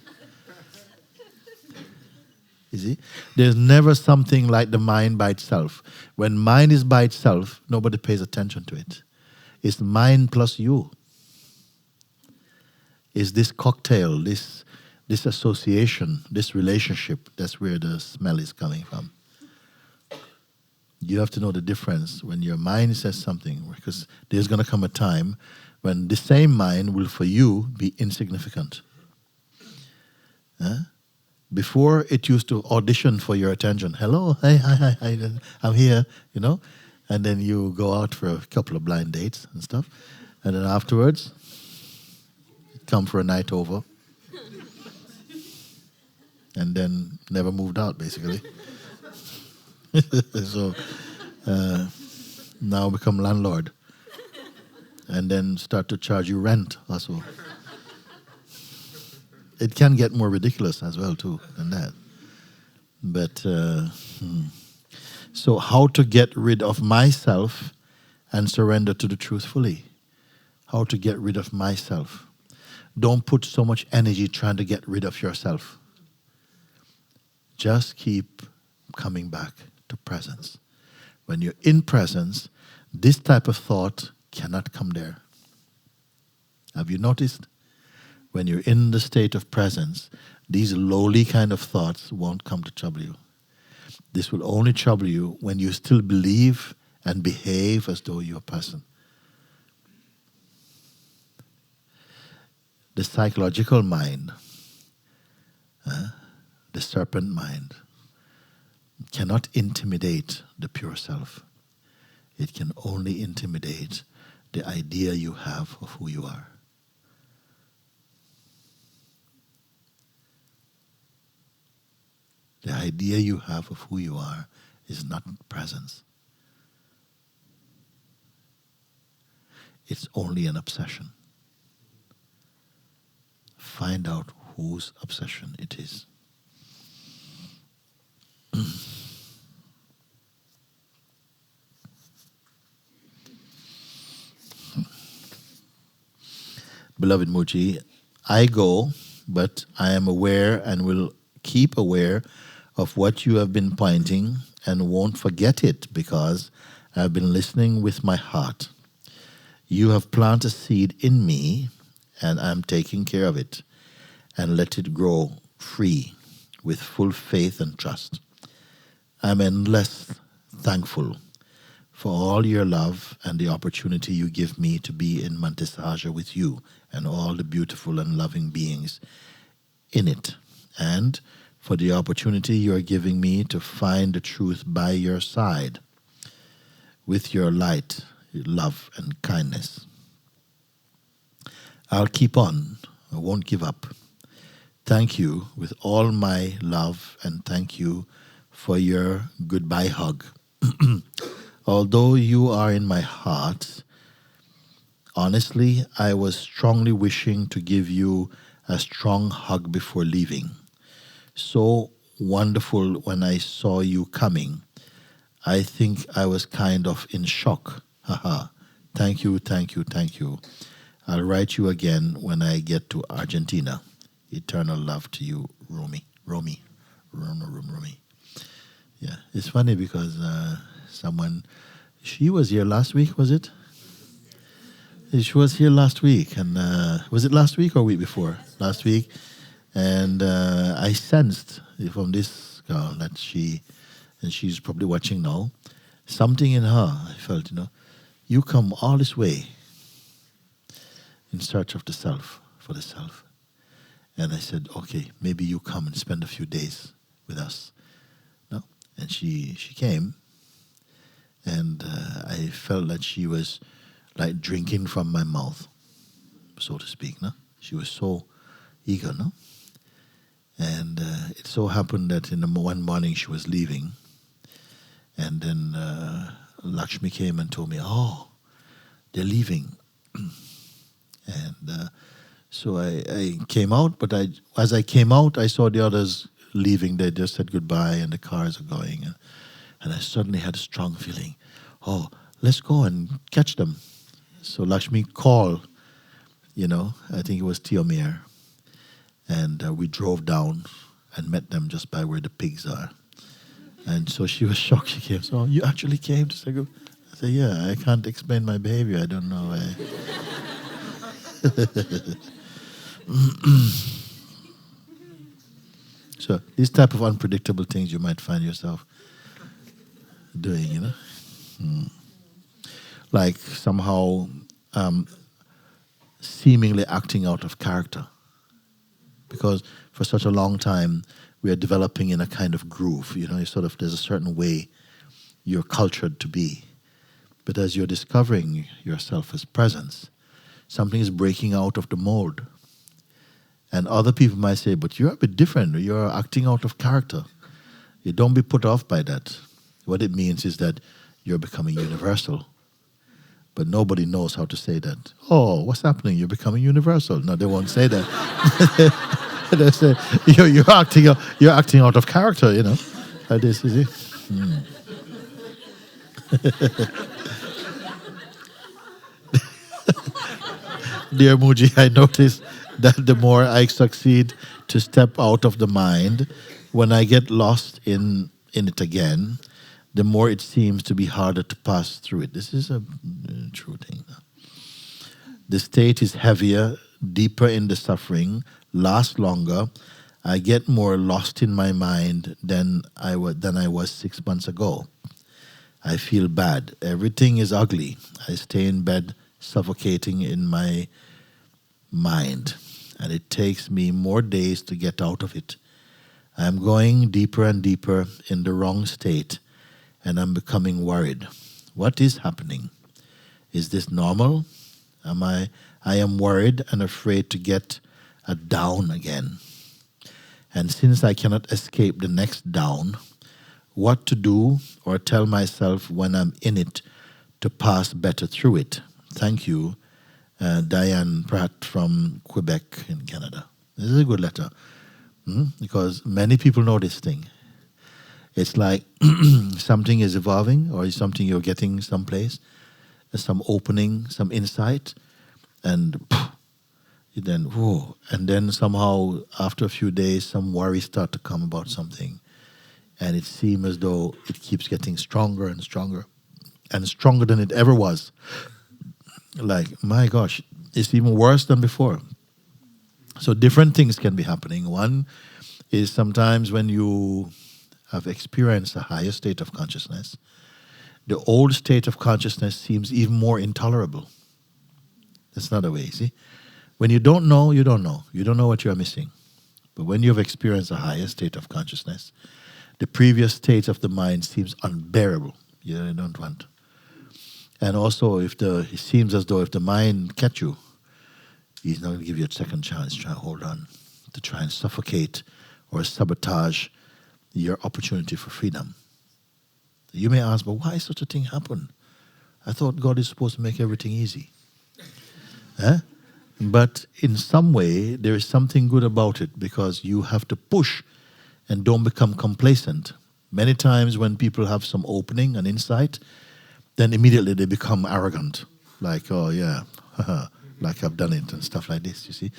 You see? There's never something like the mind by itself. When mind is by itself, nobody pays attention to it. It's mind plus you. It's this cocktail, this this association, this relationship, that's where the smell is coming from. You have to know the difference when your mind says something, because there's going to come a time when the same mind will for you be insignificant. Before, it used to audition for your attention. Hello, hey, hi, I'm here, and then you go out for a couple of blind dates and stuff, and then afterwards, come for a night over, and then never moved out, basically. So now become landlord, and then start to charge you rent also. It can get more ridiculous as well too than that. But so how to get rid of myself and surrender to the truth fully? How to get rid of myself? Don't put so much energy trying to get rid of yourself. Just keep coming back to presence. When you're in presence, this type of thought cannot come there. Have you noticed? When you're in the state of presence, these lowly kind of thoughts won't come to trouble you. This will only trouble you when you still believe and behave as though you're a person. The psychological mind, the serpent mind, cannot intimidate the pure self. It can only intimidate the idea you have of who you are. The idea you have of who you are is not presence. It's only an obsession. Find out whose obsession it is. Beloved Mooji, I go, but I am aware and will keep aware of what you have been pointing and won't forget it because I have been listening with my heart. You have planted a seed in me and I'm taking care of it and let it grow free with full faith and trust. I'm endless thankful for all your love and the opportunity you give me to be in Monte Sahaja with you and all the beautiful and loving beings in it, and for the opportunity you are giving me to find the truth by your side with your light, love, and kindness. I'll keep on. I won't give up. Thank you with all my love, and thank you for your goodbye hug. Although you are in my heart, honestly, I was strongly wishing to give you a strong hug before leaving. So wonderful when I saw you coming. I think I was kind of in shock. Haha. Thank you, thank you, thank you. I'll write you again when I get to Argentina. Eternal love to you, Romy. Yeah, it's funny because she was here last week, was it? She was here last week, and was it last week or week before? Last week. And I sensed from this girl that she's probably watching now, something in her, I felt, you come all this way in search of the self, for the self. And I said, okay, maybe you come and spend a few days with us. No? And she came, and I felt that she was like drinking from my mouth, so to speak. No? She was so eager, no? And it so happened that one morning she was leaving, and then Lakshmi came and told me, oh, they're leaving. And so I came out, but as I came out, I saw the others leaving. They just said goodbye, and the cars are going. And I suddenly had a strong feeling, oh, let's go and catch them. So Lakshmi called, I think it was Tiomir. And we drove down and met them just by where the pigs are. And so she was shocked. She came, so you actually came to say good? I said, yeah, I can't explain my behavior. I don't know. So these type of unpredictable things you might find yourself doing, like somehow seemingly acting out of character, because for such a long time we are developing in a kind of groove. You sort of, there's a certain way you're cultured to be, but as you're discovering yourself as presence, something is breaking out of the mold. And other people might say, but you're a bit different, you're acting out of character. You don't be put off by that. What it means is that you're becoming universal. But nobody knows how to say that. Oh, what's happening? You're becoming universal. No, they won't say that. They say, you're acting out of character, Like this, you see? Dear Mooji, I noticed that the more I succeed to step out of the mind, when I get lost in it again, the more it seems to be harder to pass through it. This is a true thing. The state is heavier, deeper in the suffering, lasts longer. I get more lost in my mind than I was 6 months ago. I feel bad. Everything is ugly. I stay in bed suffocating in my mind, and it takes me more days to get out of it. I'm going deeper and deeper in the wrong state, and I'm becoming worried. What is happening? Is this normal? I am worried and afraid to get a down again. And since I cannot escape the next down, what to do or tell myself when I'm in it to pass better through it? Thank you, Diane Pratt from Quebec in Canada. This is a good letter, because many people know this thing. It's like something is evolving, or something you're getting someplace, some opening, some insight, and then somehow after a few days some worries start to come about something, and it seems as though it keeps getting stronger and stronger and stronger than it ever was. Like, my gosh, it's even worse than before. So different things can be happening. One is sometimes when you have experienced a higher state of consciousness, the old state of consciousness seems even more intolerable. That's another way, see? When you don't know, you don't know. You don't know what you're missing. But when you've experienced a higher state of consciousness, the previous state of the mind seems unbearable. You don't want. And also, it seems as though if the mind catch you, he's not going to give you a second chance to try and hold on, to try and suffocate or sabotage your opportunity for freedom. You may ask, but why such a thing happen? I thought God is supposed to make everything easy. But in some way, there is something good about it, because you have to push and don't become complacent. Many times when people have some opening and insight, then immediately they become arrogant. Like, oh yeah, like I've done it and stuff like this, you see.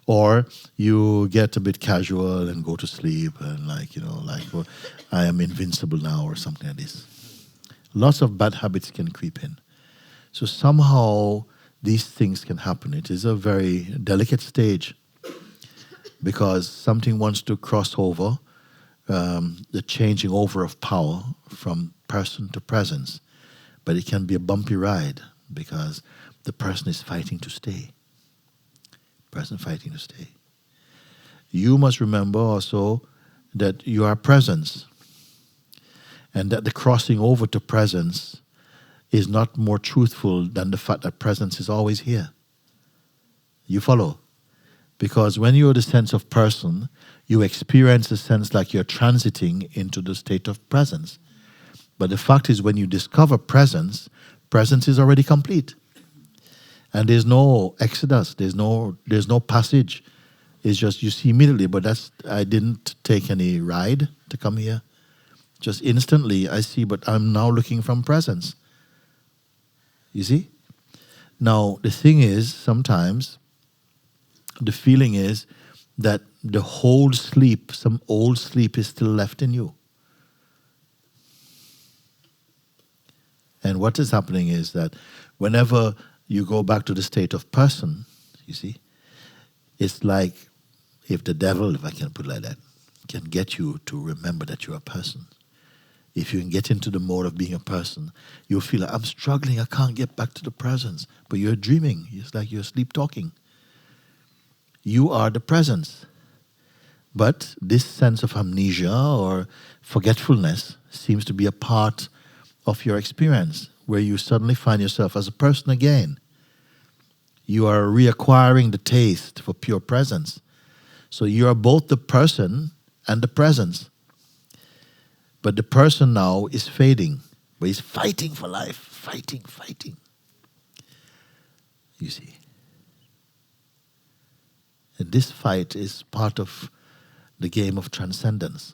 Or you get a bit casual and go to sleep and well, I am invincible now or something like this. Lots of bad habits can creep in. So somehow these things can happen. It is a very delicate stage, because something wants to cross over, the changing over of power from person to presence. But it can be a bumpy ride, because the person is fighting to stay. Person fighting to stay. You must remember also that you are presence, and that the crossing over to presence is not more truthful than the fact that presence is always here. You follow? Because when you're the sense of person, you experience the sense like you're transiting into the state of presence. But the fact is, when you discover presence, presence is already complete. And there's no exodus, there's no passage. It's just you see immediately, but I didn't take any ride to come here. Just instantly I see, but I'm now looking from presence. You see? Now the thing is, sometimes the feeling is that the whole sleep, some old sleep is still left in you. And what is happening is that whenever you go back to the state of person, you see, it's like if the devil, if I can put it like that, can get you to remember that you're a person. If you can get into the mode of being a person, you'll feel like, I'm struggling, I can't get back to the presence. But you're dreaming. It's like you're sleep talking. You are the presence. But this sense of amnesia or forgetfulness seems to be a part of your experience, where you suddenly find yourself as a person again. You are reacquiring the taste for pure presence. So you are both the person and the presence. But the person now is fading, but he's fighting for life, fighting. You see. And this fight is part of the game of transcendence.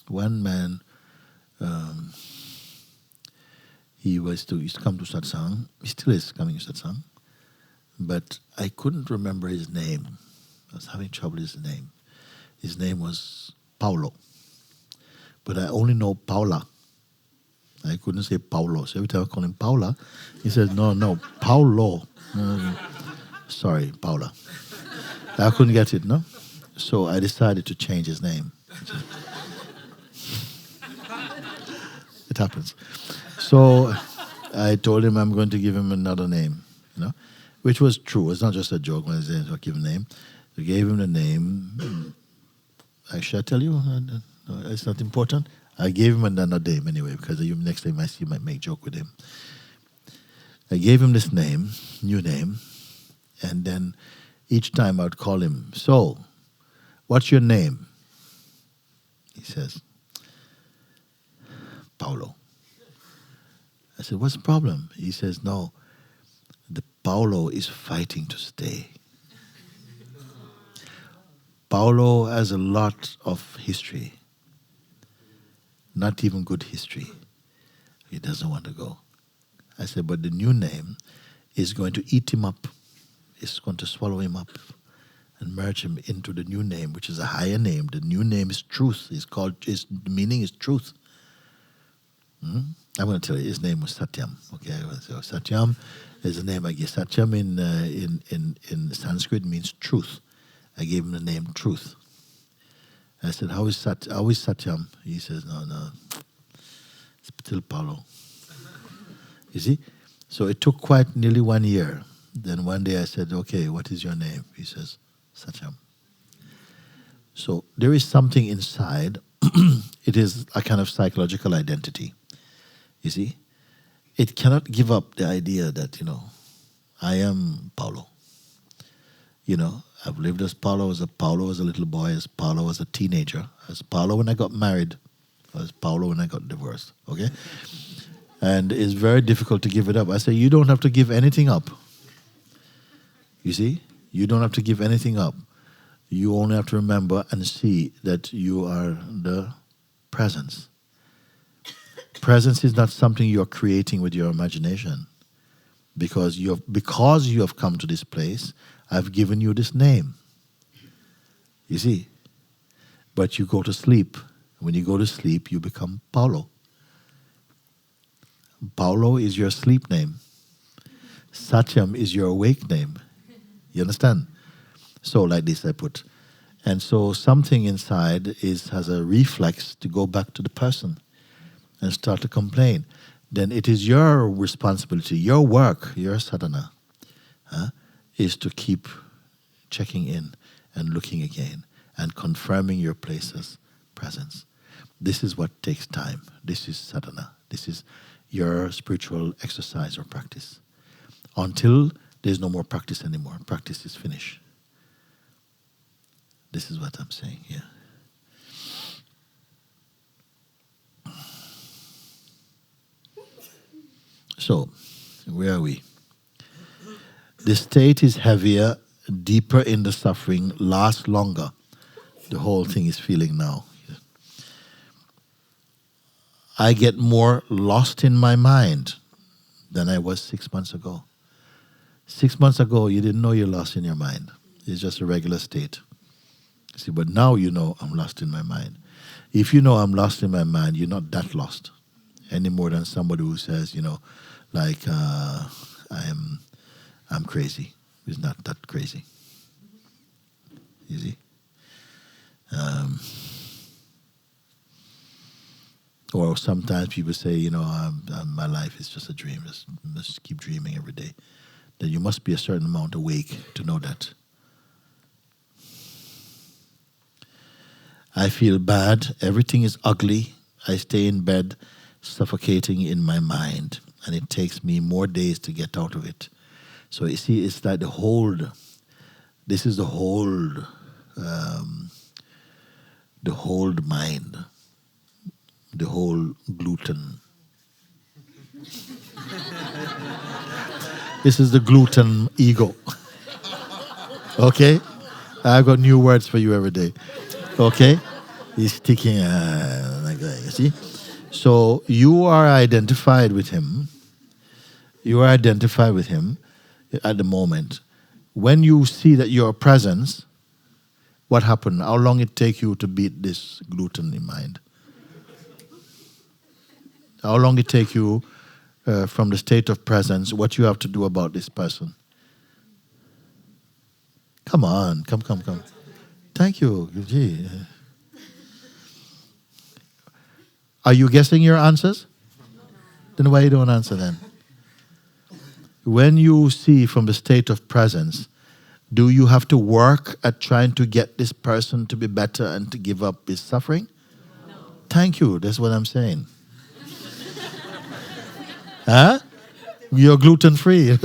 One man, he used to come to Satsang. He still is coming to Satsang. But I couldn't remember his name. I was having trouble with his name. His name was Paulo. But I only know Paula. I couldn't say Paulo. So every time I call him Paula, he says, no, Paulo. Sorry, Paula. I couldn't get it, no? So I decided to change his name. It happens. So I told him I'm going to give him another name, which was true. It's not just a joke when I say I'll give him a name. I gave him the name. Should I tell you? No, it's not important. I gave him another name anyway, because the next time I see you might make joke with him. I gave him this name, new name, and then each time I'd call him, so, what's your name? He says, Paulo. I said, what's the problem? He says, no, the Paulo is fighting to stay. Paulo has a lot of history. Not even good history. He doesn't want to go. I said, but the new name is going to eat him up. It's going to swallow him up and merge him into the new name, which is a higher name. The new name is truth. The meaning is truth. I'm going to tell you, his name was Satyam. Okay, so Satyam is the name I gave. Satyam in Sanskrit means truth. I gave him the name Truth. I said, how is Satyam? He says, no, it's still Paulo. You see? So it took quite nearly 1 year. Then one day I said, okay, what is your name? He says, Satyam. So there is something inside. It is a kind of psychological identity. You see? It cannot give up the idea that, I am Paulo. I've lived as Paulo as a little boy, as Paulo as a teenager, as Paulo when I got married, as Paulo when I got divorced, okay? And it's very difficult to give it up. I say, you don't have to give anything up. You see? You don't have to give anything up. You only have to remember and see that you are the presence. Presence is not something you're creating with your imagination. Because you have come to this place, I've given you this name. You see? But you go to sleep. When you go to sleep, you become Paulo. Paulo is your sleep name. Satyam is your awake name. You understand? So like this I put. And so something inside has a reflex to go back to the person and start to complain. Then it is your responsibility, your work, your sadhana, is to keep checking in and looking again and confirming your place's presence. This is what takes time. This is sadhana. This is your spiritual exercise or practice. Until there's no more practice anymore. Practice is finished. This is what I'm saying here. So, where are we? The state is heavier, deeper in the suffering, lasts longer. The whole thing is feeling now. I get more lost in my mind than I was 6 months ago. 6 months ago, you didn't know you're lost in your mind. It's just a regular state. See, but now you know I'm lost in my mind. If you know I'm lost in my mind, you're not that lost any more than somebody who says, I'm crazy. He's not that crazy. You see? Or sometimes people say, my life is just a dream. Just keep dreaming every day. Then you must be a certain amount awake to know that. I feel bad. Everything is ugly. I stay in bed, suffocating in my mind, and it takes me more days to get out of it. So you see, it's like this is the hold mind, the whole gluten. This is the gluten ego. Okay? I've got new words for you every day. Okay? He's sticking like that, you see? So you are identified with him. You are identified with him at the moment. When you see that your presence, what happened? How long it take you to beat this gluten in mind? How long it take you from the state of presence, what you have to do about this person? Come on, come. Thank you. Gee. Are you guessing your answers? Then why you don't answer then? When you see from the state of presence, do you have to work at trying to get this person to be better and to give up his suffering? No. Thank you. That's what I'm saying. Huh? You're gluten free.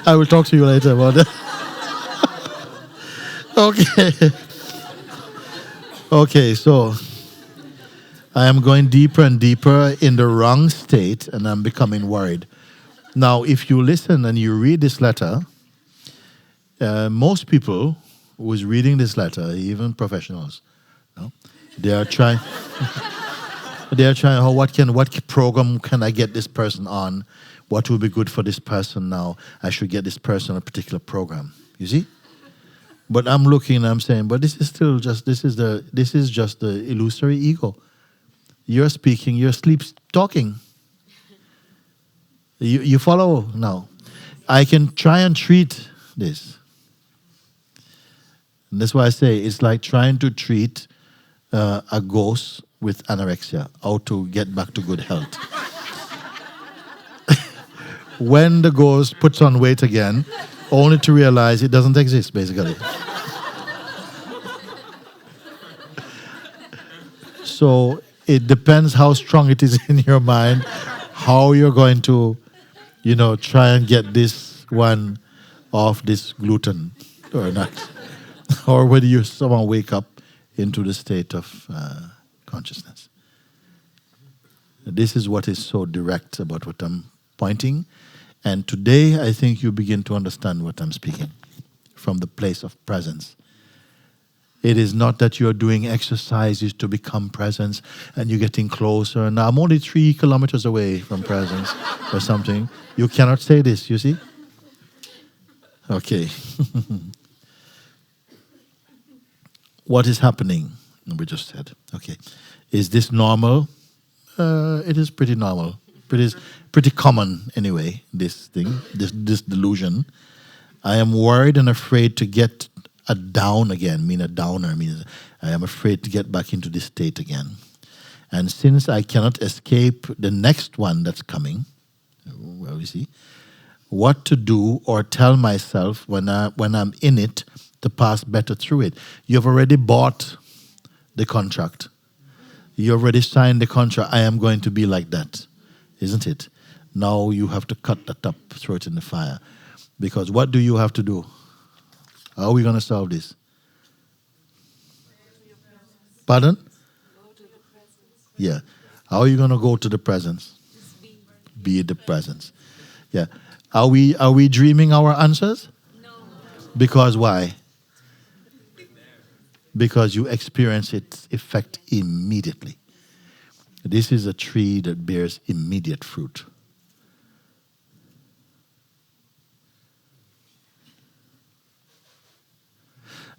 I will talk to you later about that. Okay. Okay, so I am going deeper and deeper in the wrong state and I'm becoming worried. Now, if you listen and you read this letter, most people who is reading this letter, even professionals, they are trying. They are trying. What program can I get this person on? What will be good for this person now? I should get this person on a particular program. You see? But I'm looking and I'm saying, but this is just the illusory ego. You're speaking, you're sleep talking. You follow now. I can try and treat this. And that's why I say it's like trying to treat a ghost with anorexia, how to get back to good health. When the ghost puts on weight again, only to realize it doesn't exist, basically. So it depends how strong it is in your mind, how you're going to, try and get this one off this gluten or not. Or whether you somehow wake up into the state of consciousness. This is what is so direct about what I'm pointing. And today, I think you begin to understand what I'm speaking from the place of presence. It is not that you're doing exercises to become presence and you're getting closer. Now, I'm only 3 kilometers away from presence or something. You cannot say this, you see? Okay. What is happening? We just said. Okay. Is this normal? It is pretty normal. Pretty common anyway, this thing, this delusion. I am worried and afraid to get a down again, a downer, means I am afraid to get back into this state again. And since I cannot escape the next one that's coming, well, you see, what to do or tell myself when I'm in it to pass better through it. You've already bought the contract. You already signed the contract. I am going to be like that, isn't it? Now you have to cut that up, throw it in the fire. Because what do you have to do? How are we going to solve this? Pardon? Yeah. How are you going to go to the presence? Be the presence. Yeah. Are we dreaming our answers? No. Because why? Because you experience its effect immediately. This is a tree that bears immediate fruit.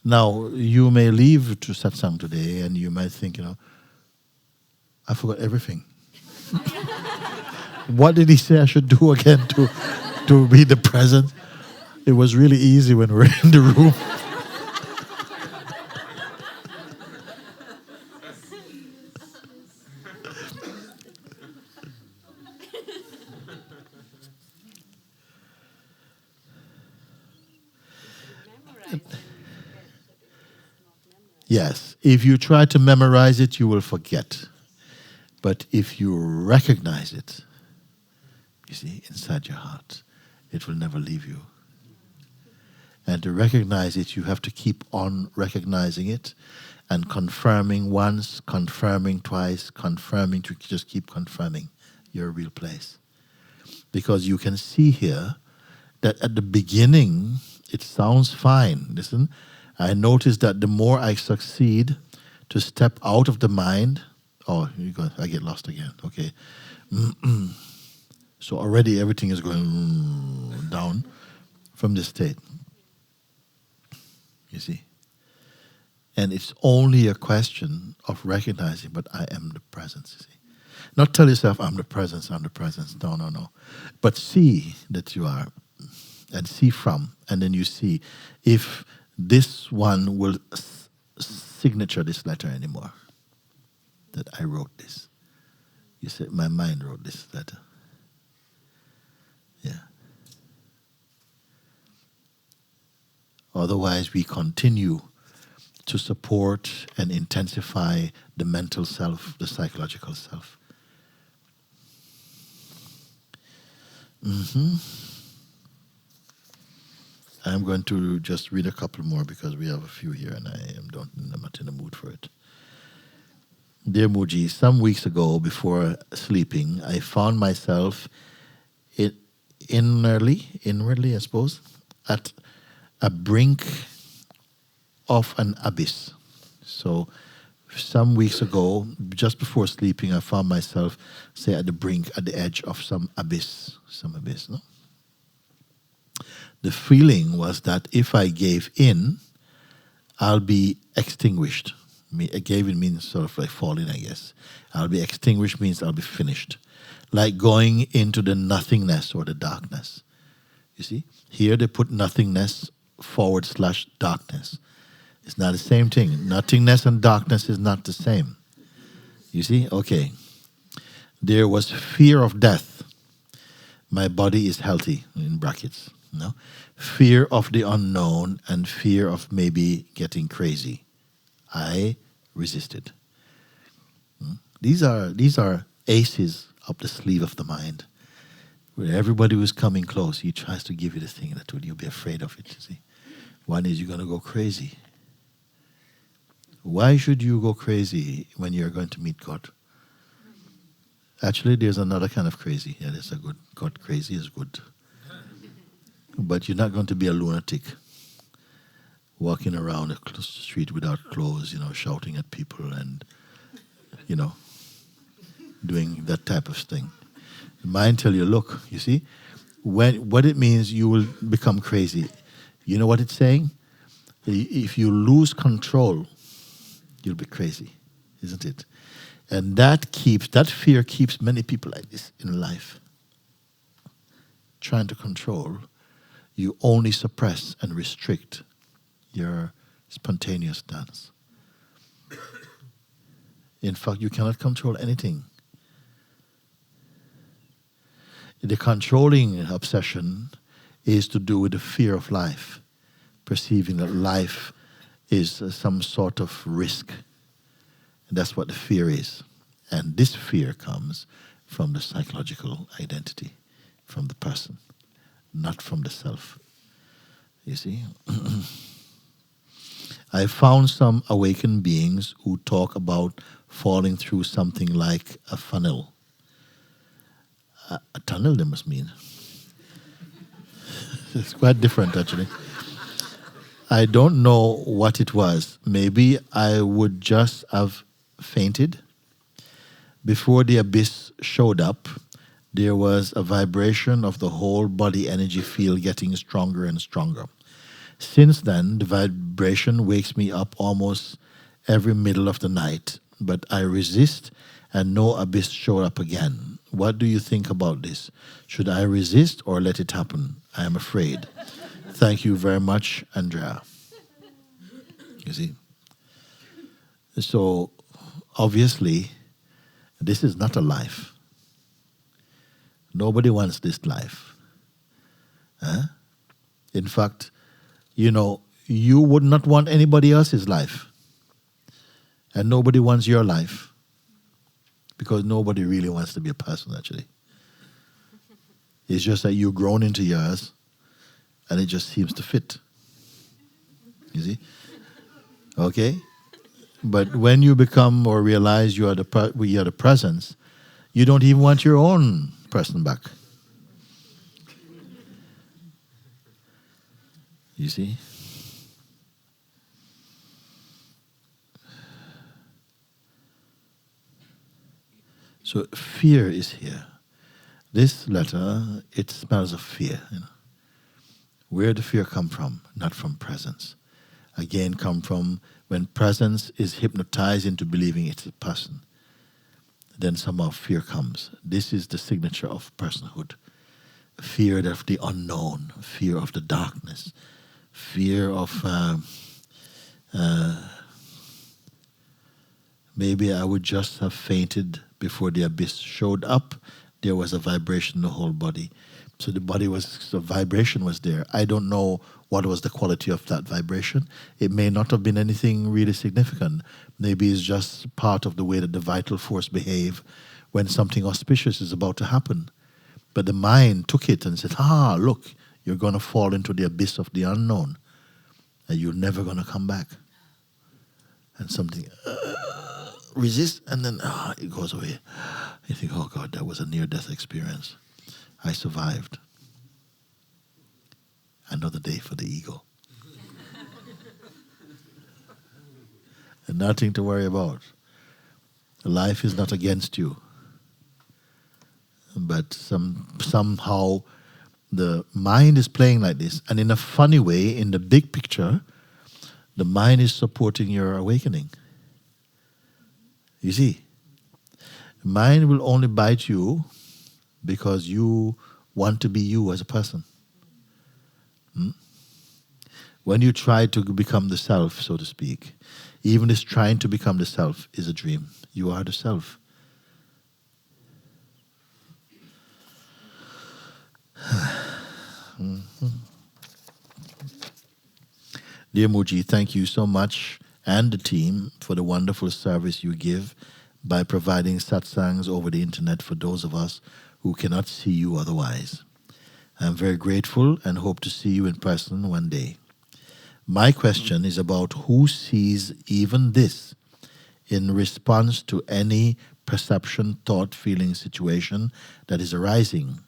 Now, you may leave to satsang today and you might think, I forgot everything. What did he say I should do again to be the present? It was really easy when we were in the room. Yes, if you try to memorize it, you will forget. But if you recognize it, you see, inside your heart, it will never leave you. And to recognize it, you have to keep on recognizing it and confirming once, confirming twice, confirming, to just keep confirming your real place. Because you can see here that at the beginning, it sounds fine. Listen, I notice that the more I succeed to step out of the mind, I get lost again, okay. So already everything is going down from this state. You see? And it's only a question of recognizing, but I am the presence, you see. Not tell yourself, I'm the presence. No. But see that you are, and see from, and then you see if this one will signature this letter anymore. That I wrote this. You said, my mind wrote this letter. Yeah. Otherwise, we continue to support and intensify the mental self, the psychological self. I'm going to just read a couple more because we have a few here and I'm not in the mood for it. Dear Mooji, some weeks ago before sleeping, I found myself inwardly, I suppose, at a brink of an abyss. So some weeks ago, just before sleeping, I found myself, say, at the brink, at the edge of some abyss, no? The feeling was that if I gave in, I'll be extinguished. Gave in means sort of like falling, I guess. I'll be extinguished means I'll be finished. Like going into the nothingness or the darkness. You see? Here they put nothingness / darkness. It's not the same thing. Nothingness and darkness is not the same. You see? Okay. There was fear of death. My body is healthy, in brackets. No? Fear of the unknown and fear of maybe getting crazy. I resisted. These are aces up the sleeve of the mind. Where everybody who's coming close, he tries to give you the thing that you'll be afraid of it, you see. One is you're going to go crazy. Why should you go crazy when you're going to meet God? Actually, there's another kind of crazy. Yeah, there's a good, God crazy is good. But you're not going to be a lunatic walking around the street without clothes, shouting at people and, doing that type of thing. The mind tell you, look, you see, what it means you will become crazy. You know what it's saying? If you lose control, you'll be crazy, isn't it? And that fear keeps many people like this in life. Trying to control, you only suppress and restrict your spontaneous dance. In fact, you cannot control anything. The controlling obsession is to do with the fear of life, perceiving that life is some sort of risk. And that's what the fear is. And this fear comes from the psychological identity, from the person, not from the self. You see? I found some awakened beings who talk about falling through something like a funnel. A tunnel, they must mean. It's quite different, actually. I don't know what it was. Maybe I would just have fainted. Before the abyss showed up, there was a vibration of the whole body energy field getting stronger and stronger. Since then, the vibration wakes me up almost every middle of the night, but I resist and no abyss showed up again. What do you think about this? Should I resist or let it happen? I am afraid. Thank you very much, Andrea. You see? So, obviously, this is not a life. Nobody wants this life. Huh? In fact, you would not want anybody else's life. And nobody wants your life. Because nobody really wants to be a person, actually. It's just that you've grown into yours, and it just seems to fit. You see? Okay? But when you become or realize you are the presence, you don't even want your own person back. You see? So fear is here. This letter, it smells of fear. Where did fear come from? Not from presence. Again, come from when presence is hypnotized into believing it's a person. Then somehow fear comes. This is the signature of personhood. Fear of the unknown, fear of the darkness, fear of maybe I would just have fainted before the abyss showed up. There was a vibration in the whole body. So the vibration was there. I don't know what was the quality of that vibration. It may not have been anything really significant. Maybe it's just part of the way that the vital force behave when something auspicious is about to happen. But the mind took it and said, look, you're going to fall into the abyss of the unknown. And you're never going to come back. And something resist, and then it goes away. You think, oh God, that was a near-death experience. I survived. Another day for the ego. And nothing to worry about. Life is not against you. But somehow the mind is playing like this. And in a funny way, in the big picture, the mind is supporting your awakening. You see, mind will only bite you because you want to be you as a person. When you try to become the self, so to speak, even this trying to become the self is a dream. You are the self. Dear Mooji, thank you so much and the team for the wonderful service you give by providing satsangs over the internet for those of us who cannot see you otherwise. I am very grateful and hope to see you in person one day. My question is about who sees even this in response to any perception, thought, feeling, situation that is arising.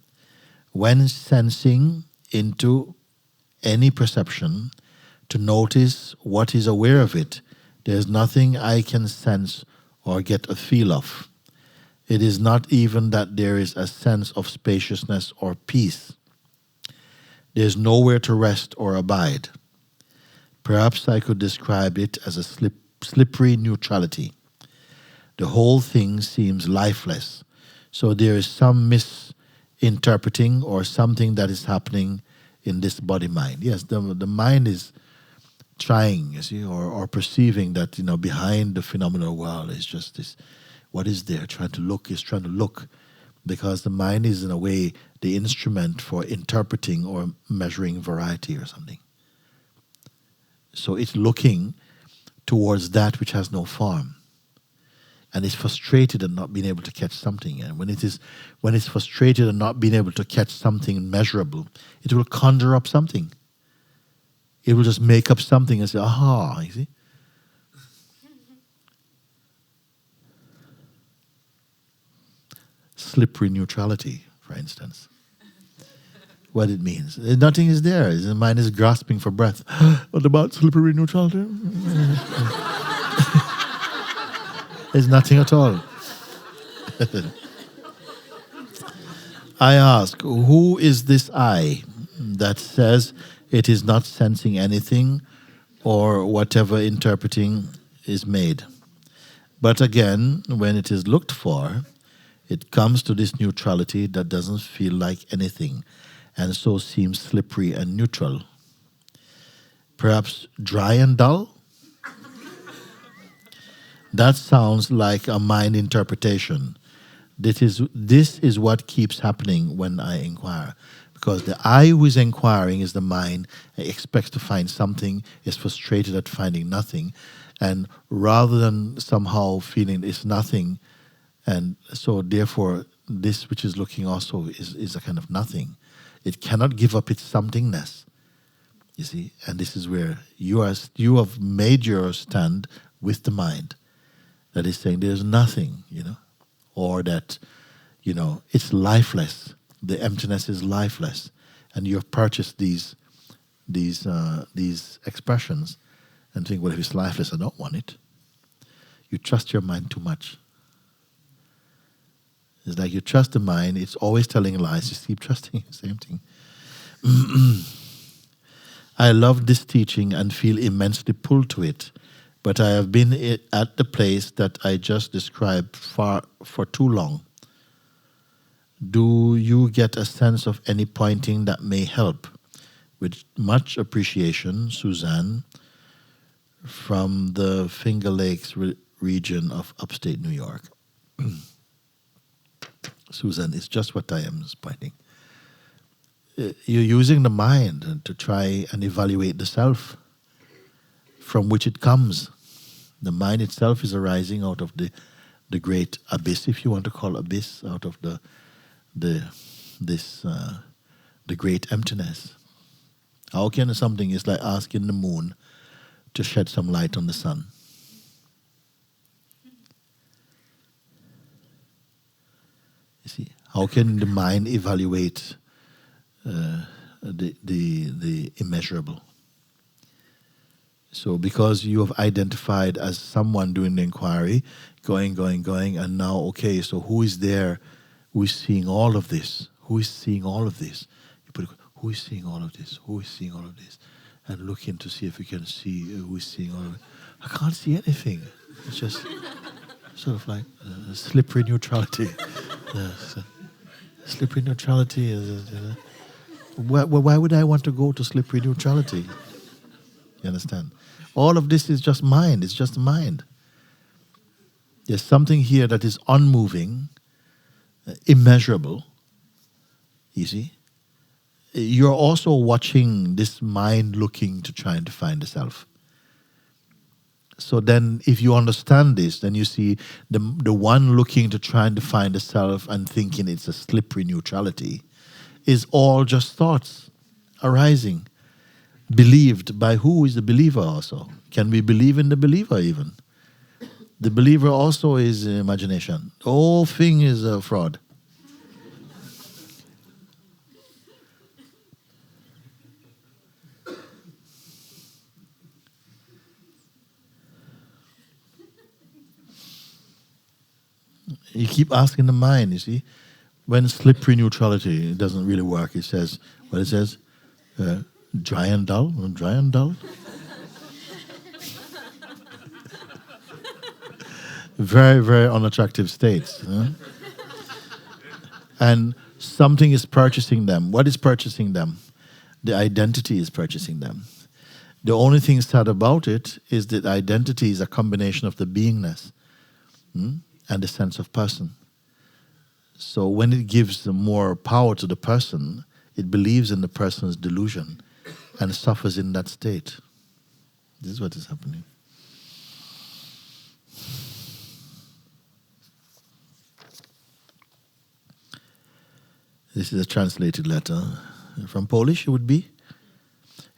When sensing into any perception, to notice what is aware of it, there is nothing I can sense or get a feel of. It is not even that there is a sense of spaciousness or peace. There is nowhere to rest or abide. Perhaps I could describe it as a slippery neutrality. The whole thing seems lifeless, so there is some misinterpreting or something that is happening in this body-mind. Yes, the mind is trying, you see, or perceiving that, behind the phenomenal world is just this, what is there, trying to look, because the mind is in a way the instrument for interpreting or measuring variety or something. So it's looking towards that which has no form. And it's frustrated at not being able to catch something. And when it's frustrated at not being able to catch something measurable, it will conjure up something. It will just make up something and say, aha, you see? Slippery neutrality, for instance. What it means. Nothing is there. The mind is grasping for breath. What about slippery neutrality? There's nothing at all. I ask, who is this I? that says it is not sensing anything or whatever interpreting is made. But again, when it is looked for, it comes to this neutrality that doesn't feel like anything and so seems slippery and neutral. Perhaps dry and dull? That sounds like a mind interpretation. This is what keeps happening when I inquire. Because the I who is inquiring is the mind, expects to find something, is frustrated at finding nothing. And rather than somehow feeling it's nothing, and so therefore this which is looking also is a kind of nothing. It cannot give up its somethingness. You see? And this is where you have made your stand with the mind. That is saying there's nothing, or that, it's lifeless. The emptiness is lifeless, and you have purchased these expressions, and think, well, if it's lifeless, I don't want it. You trust your mind too much. It's like you trust the mind; it's always telling lies. You keep trusting the same thing. I love this teaching and feel immensely pulled to it. But I have been at the place that I just described for too long. Do you get a sense of any pointing that may help? With much appreciation, Suzanne, from the Finger Lakes region of upstate New York. Susan, it's just what I am pointing. You're using the mind to try and evaluate the self from which it comes. The mind itself is arising out of the great abyss, if you want to call abyss, out of the great emptiness. How can something is like asking the moon to shed some light on the sun? You see, how can the mind evaluate the immeasurable? So because you have identified as someone doing the inquiry, going, and now, okay, so who is there? Who is seeing all of this? Who is seeing all of this? You put, who is seeing all of this? Who is seeing all of this? And looking to see if you can see who is seeing all of it. I can't see anything. It's just sort of like slippery neutrality. Slippery neutrality is... why would I want to go to slippery neutrality? You understand? All of this is just mind. It's just mind. There's something here that is unmoving, immeasurable. You see? You're also watching this mind looking to try to find the self. So then if you understand this, then you see the one looking to try to find the self and thinking it's a slippery neutrality is all just thoughts arising. Believed by who is the believer also? Can we believe in the believer even? The believer also is imagination. The whole thing is a fraud. You keep asking the mind, you see. When slippery neutrality, it doesn't really work. It says, dry and dull, dry and dull. Very, very unattractive states. And something is purchasing them. What is purchasing them? The identity is purchasing them. The only thing sad about it is that identity is a combination of the beingness and the sense of person. So when it gives more power to the person, it believes in the person's delusion and suffers in that state. This is what is happening. This is a translated letter. From Polish, it would be.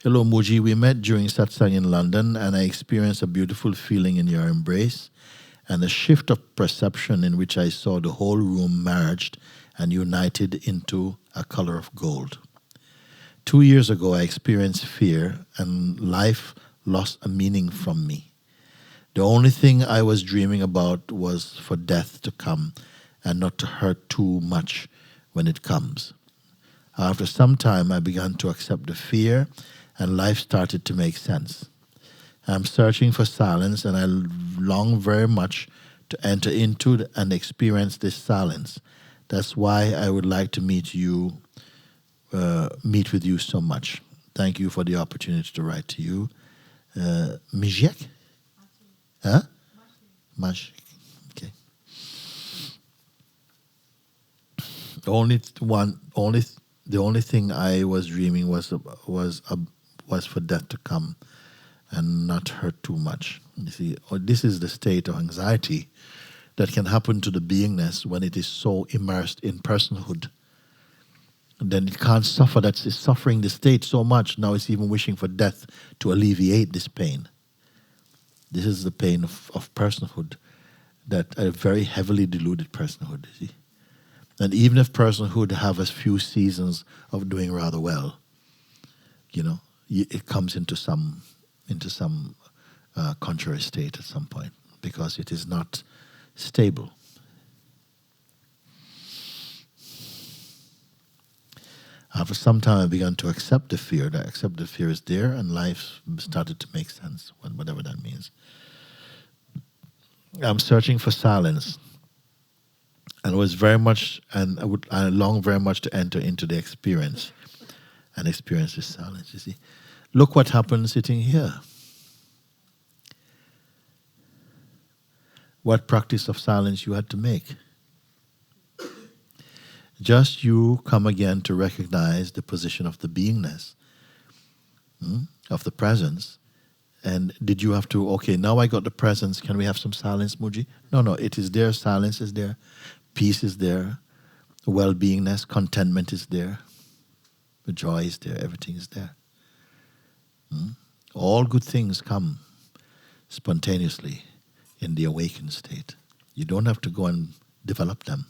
Hello, Mooji. We met during Satsang in London, and I experienced a beautiful feeling in your embrace and a shift of perception in which I saw the whole room merged and united into a color of gold. 2 years ago, I experienced fear, and life lost a meaning from me. The only thing I was dreaming about was for death to come and not to hurt too much when it comes. After some time, I began to accept the fear, and life started to make sense. I'm searching for silence, and I long very much to enter into and experience this silence. That's why I would like to meet with you so much. Thank you for the opportunity to write to you. Mijek? Huh? Mash. Okay. The only thing I was dreaming was for death to come and not hurt too much. You see, this is the state of anxiety that can happen to the beingness when it is so immersed in personhood. And then it can't suffer. It's suffering the state so much. Now it's even wishing for death to alleviate this pain. This is the pain of personhood, that a very heavily diluted personhood, you see. And even if personhood have a few seasons of doing rather well, it comes into some contrary state at some point because it is not stable. After some time, I began to accept the fear. That accept the fear is there, and life started to make sense, whatever that means. I'm searching for silence, and I long very much to enter into the experience, and experience this silence. You see, look what happened sitting here. What practice of silence you had to make. Just you come again to recognize the position of the beingness, of the presence. And did you have to, okay, now I got the presence, can we have some silence, Mooji? No, it is there, silence is there, peace is there, well-beingness, contentment is there, the joy is there, everything is there. All good things come spontaneously in the awakened state. You don't have to go and develop them.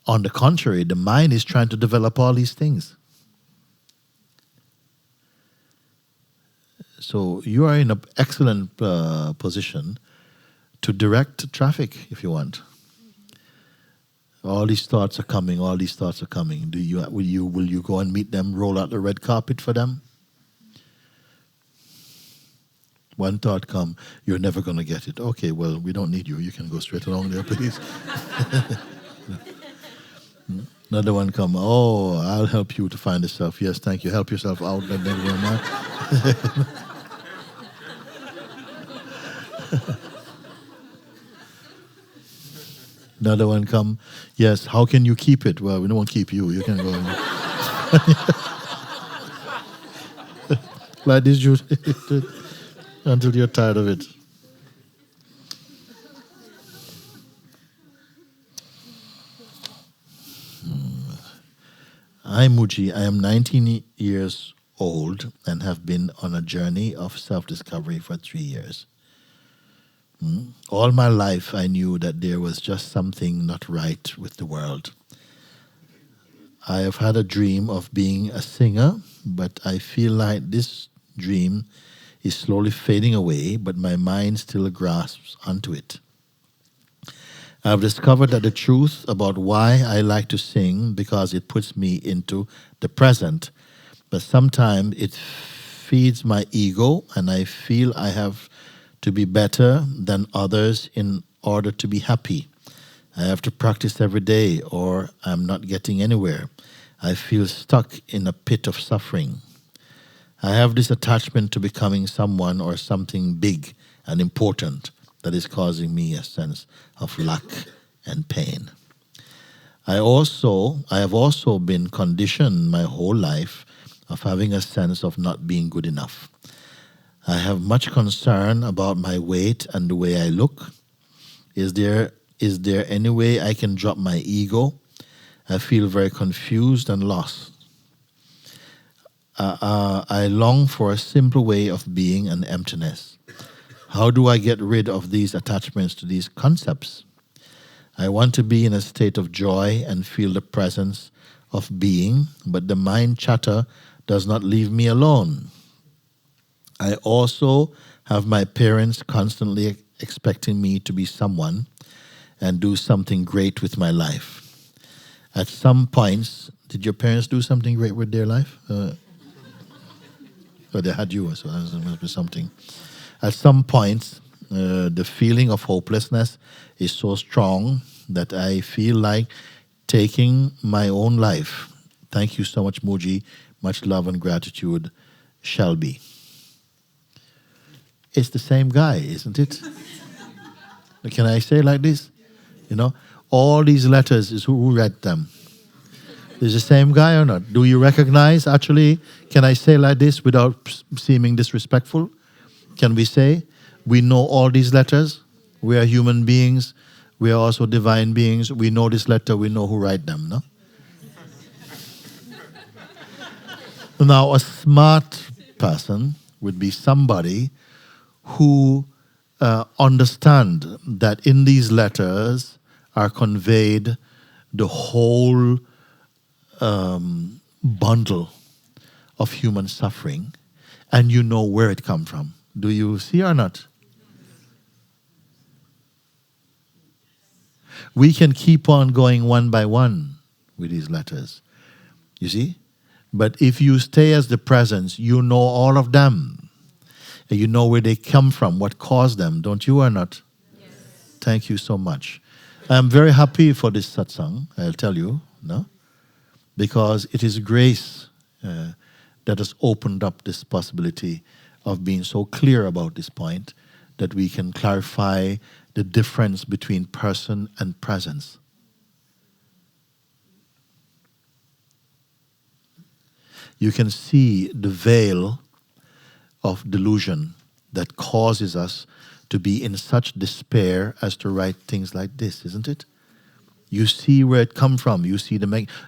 On the contrary, the mind is trying to develop all these things. So you are in an excellent position to direct traffic if you want. All these thoughts are coming. Will you go and meet them, roll out the red carpet for them? One thought come, you're never going to get it. Okay, well, we don't need you. You can go straight along there, please. Another one come, I'll help you to find yourself. Yes, thank you. Help yourself out. And then go on. Another one come, yes, how can you keep it? Well, we don't want to keep you. You can go. Like this, you until you're tired of it. I'm Mooji. I am 19 years old and have been on a journey of self-discovery for 3 years. All my life I knew that there was just something not right with the world. I have had a dream of being a singer, but I feel like this dream is slowly fading away, but my mind still grasps onto it. I've discovered that the truth about why I like to sing because it puts me into the present, but sometimes it feeds my ego and I feel I have to be better than others in order to be happy. I have to practice every day or I'm not getting anywhere. I feel stuck in a pit of suffering. I have this attachment to becoming someone or something big and important that is causing me a sense of lack and pain. I have also been conditioned my whole life of having a sense of not being good enough. I have much concern about my weight and the way I look. Is there any way I can drop my ego? I feel very confused and lost. I long for a simple way of being and emptiness. How do I get rid of these attachments to these concepts? I want to be in a state of joy and feel the presence of being, but the mind chatter does not leave me alone. I also have my parents constantly expecting me to be someone and do something great with my life. At some points, did your parents do something great with their life? Or they had you, so that must be something. At some points, the feeling of hopelessness is so strong that I feel like taking my own life. Thank you so much, Mooji. Much love and gratitude, Shelby. It's the same guy, isn't it? Can I say like this? You know, all these letters is who read them. Is the same guy or not? Do you recognize, actually, can I say like this without seeming disrespectful? Can we say, we know all these letters, we are human beings, we are also divine beings, we know this letter, we know who write them, no? Now, a smart person would be somebody who understand that in these letters are conveyed the whole bundle of human suffering, and you know where it come from. Do you see or not? We can keep on going one by one with these letters, you see? But if you stay as the presence, you know all of them. And you know where they come from, what caused them, don't you or not? Yes. Thank you so much. I'm very happy for this satsang, I'll tell you, no? Because it is grace that has opened up this possibility of being so clear about this point that we can clarify the difference between person and presence. You can see the veil of delusion that causes us to be in such despair as to write things like this, isn't it? You see where it come from. You see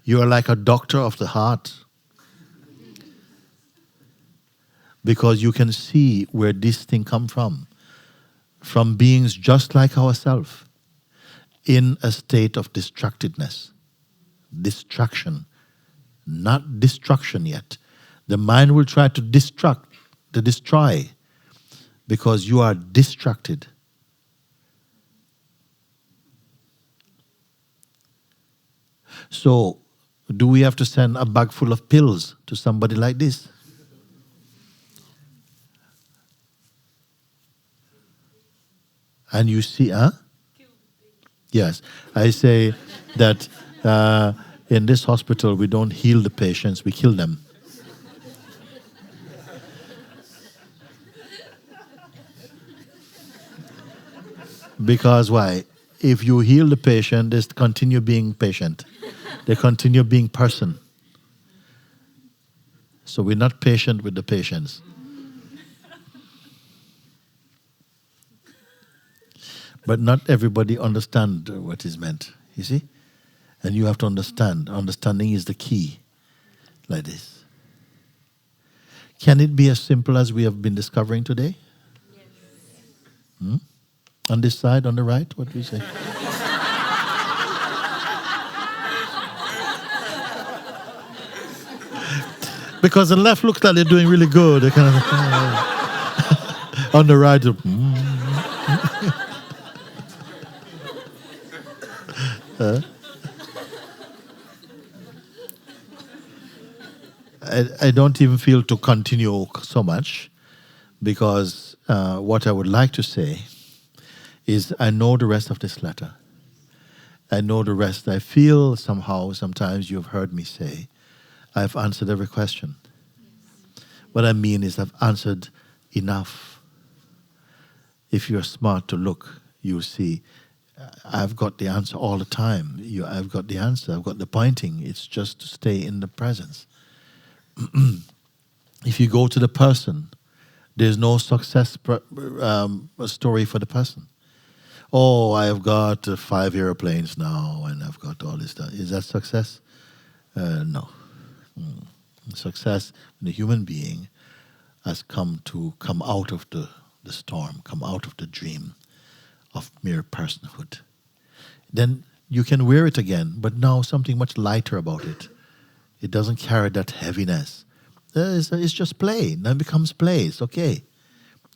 you are like a doctor of the heart. Because you can see where this thing come from. From beings just like ourselves, in a state of distractedness. Distraction. Not destruction yet. The mind will try to destroy, because you are distracted. So, do we have to send a bag full of pills to somebody like this? And you see, Yes, I say that in this hospital we don't heal the patients, we kill them. Because why? If you heal the patient, they continue being patient. They continue being person. So we're not patient with the patients. But not everybody understands what is meant, you see? And you have to understand. Understanding is the key, like this. Can it be as simple as we have been discovering today? Yes. On this side, on the right, what do we say? Because the left looks like they're doing really good. They're kind of on the right, I don't even feel to continue so much, because what I would like to say is I know the rest of this letter. I know the rest. I feel somehow, sometimes you've heard me say, I've answered every question. Yes. What I mean is I've answered enough. If you're smart to look, you'll see I've got the answer all the time. I've got the answer. I've got the pointing. It's just to stay in the presence. If you go to the person, there's no success story for the person. Oh, I've got 5 airplanes now, and I've got all this stuff. Is that success? No. Success in the human being has come out of the storm, come out of the dream of mere personhood. Then you can wear it again, but now something much lighter about it. It doesn't carry that heaviness. It's just play. Now it becomes play. It's okay.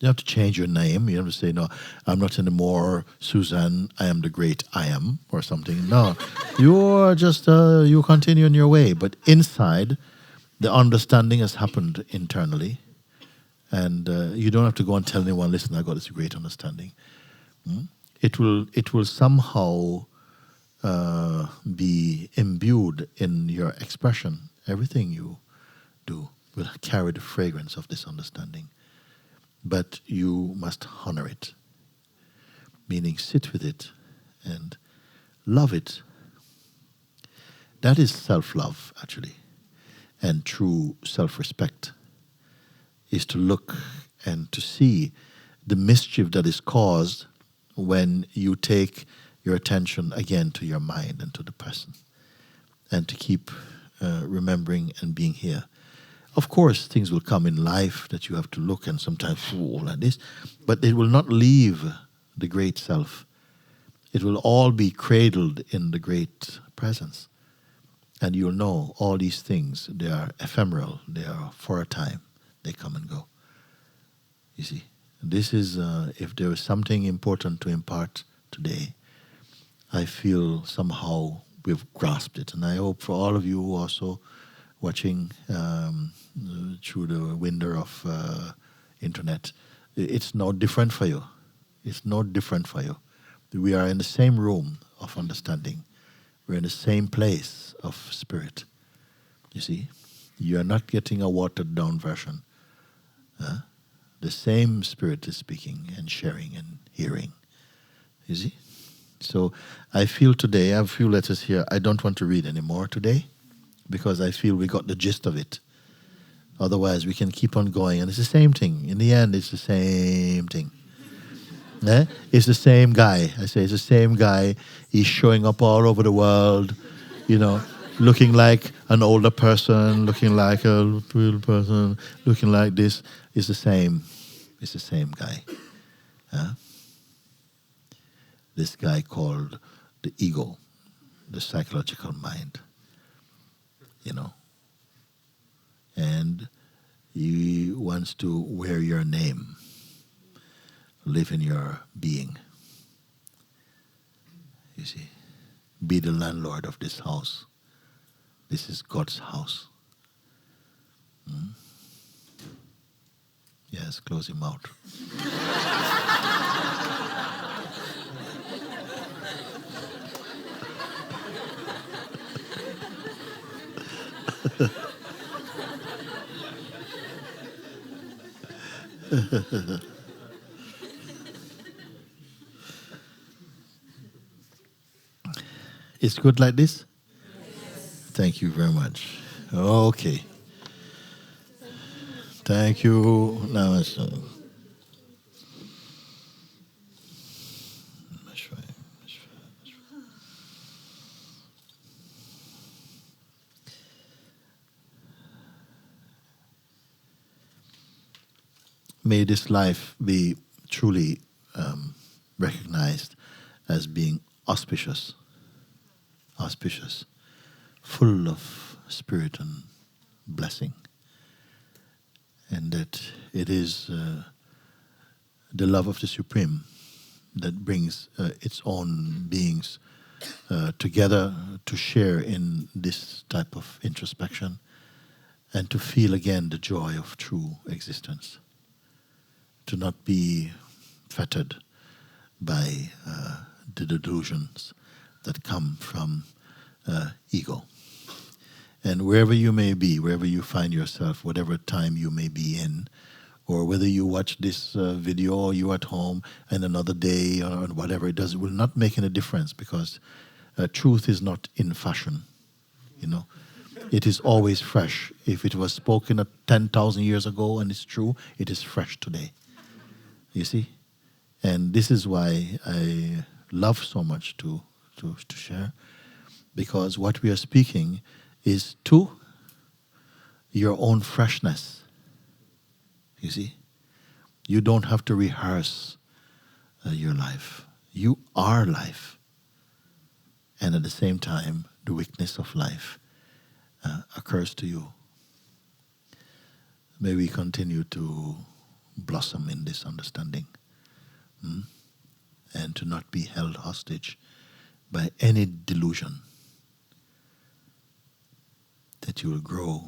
You have to change your name. You have to say, no, I'm not anymore Suzanne, I am the great I am, or something. No, you're just, you continue in your way. But inside, the understanding has happened internally. And you don't have to go and tell anyone, listen, I got this great understanding. It will somehow be imbued in your expression. Everything you do will carry the fragrance of this understanding. But you must honor it, meaning sit with it and love it. That is self-love, actually. And true self-respect is to look and to see the mischief that is caused when you take your attention again to your mind and to the person, and to keep remembering and being here. Of course, things will come in life that you have to look and sometimes fall like this, but it will not leave the great self. It will all be cradled in the great presence. And you'll know all these things, they are ephemeral, they are for a time, they come and go. You see, this is, if there is something important to impart today, I feel somehow we've grasped it. And I hope for all of you also watching through the window of internet, it's no different for you. It's no different for you. We are in the same room of understanding. We're in the same place of spirit. You see, you are not getting a watered down version. The same spirit is speaking and sharing and hearing. You see? So I feel today, I have a few letters here. I don't want to read anymore today, because I feel we got the gist of it. Otherwise, we can keep on going. And it's the same thing. In the end, it's the same thing. It's the same guy. I say it's the same guy. He's showing up all over the world, looking like an older person, looking like a real person, looking like this. It's the same. It's the same guy. This guy called the ego, the psychological mind. And he wants to wear your name, live in your being. You see, be the landlord of this house. This is God's house. Yes, close him out. It's good like this? Yes. Thank you very much. Okay. Thank you. Now it's may this life be truly recognized as being auspicious, full of spirit and blessing, and that it is the love of the Supreme that brings its own beings together to share in this type of introspection and to feel again the joy of true existence. To not be fettered by the delusions that come from ego. And wherever you may be, wherever you find yourself, whatever time you may be in, or whether you watch this video or you at home and another day or whatever, it will not make any difference, because truth is not in fashion, It is always fresh. If it was spoken 10,000 years ago and it's true, it is fresh today. You see? And this is why I love so much to share, because what we are speaking is to your own freshness. You see? You don't have to rehearse your life. You are life. And at the same time, the weakness of life occurs to you. May we continue to blossom in this understanding, and to not be held hostage by any delusion, that you will grow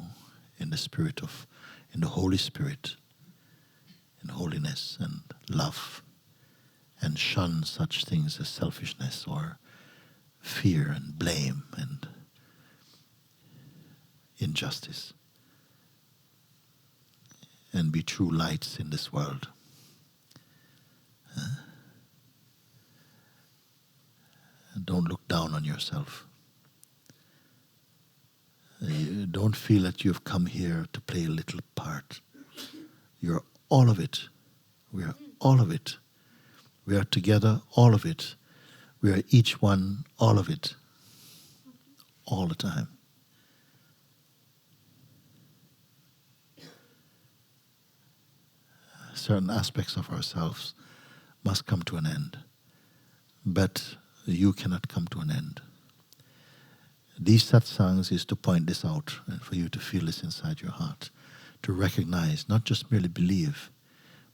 in the spirit of, in the Holy Spirit, in holiness and love, and shun such things as selfishness or fear and blame and injustice, and be true lights in this world. And don't look down on yourself. Don't feel that you've come here to play a little part. You're all of it. We are all of it. We are together, all of it. We are each one, all of it. All the time. Certain aspects of ourselves must come to an end. But you cannot come to an end. These satsangs is to point this out and for you to feel this inside your heart, to recognize, not just merely believe,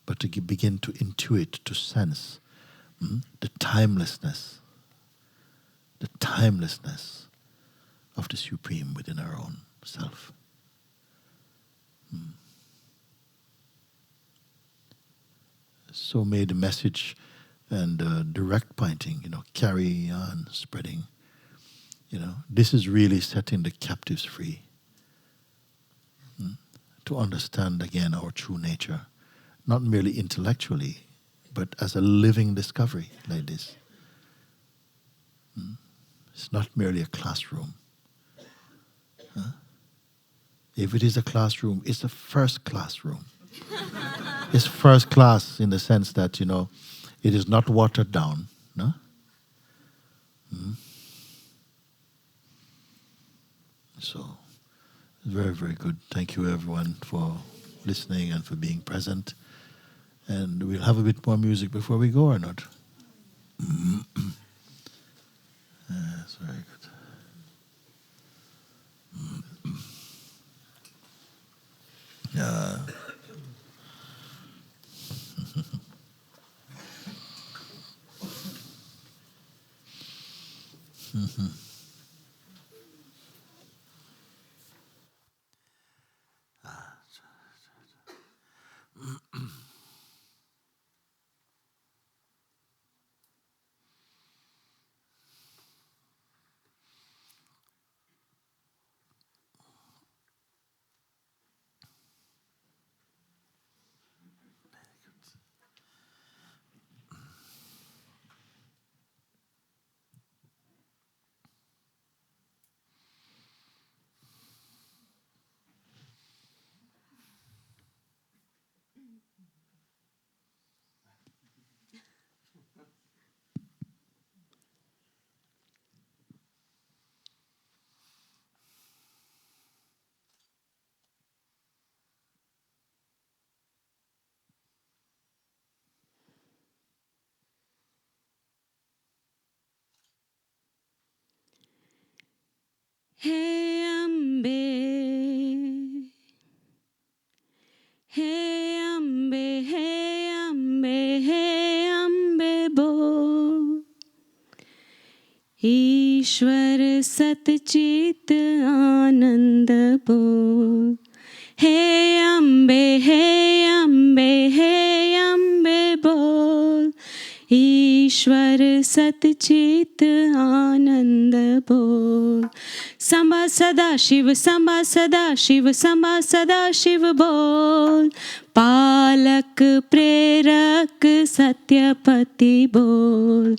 but to begin to intuit, to sense the timelessness of the Supreme within our own self. So may the message and direct pointing, carry on spreading. This is really setting the captives free. To understand again our true nature, not merely intellectually, but as a living discovery like this. It's not merely a classroom. If it is a classroom, it's a first classroom. It's first class in the sense that, it is not watered down. No? So, very, very good. Thank you, everyone, for listening and for being present. And we'll have a bit more music before we go, or not? That's very good. Yeah. Hey Ambe, hey Ambe, hey Ambe, hey Ambe bo. ईश्वर सतचित आनंद बोल. हे अम्बे, हे अम्बे, हे अम्बे बोल. ईश्वर सतचित आनंद बोल. संबा सदा शिव, संबा सदा शिव, संबा सदा शिव बोल. पालक प्रेरक सत्यपति बोल.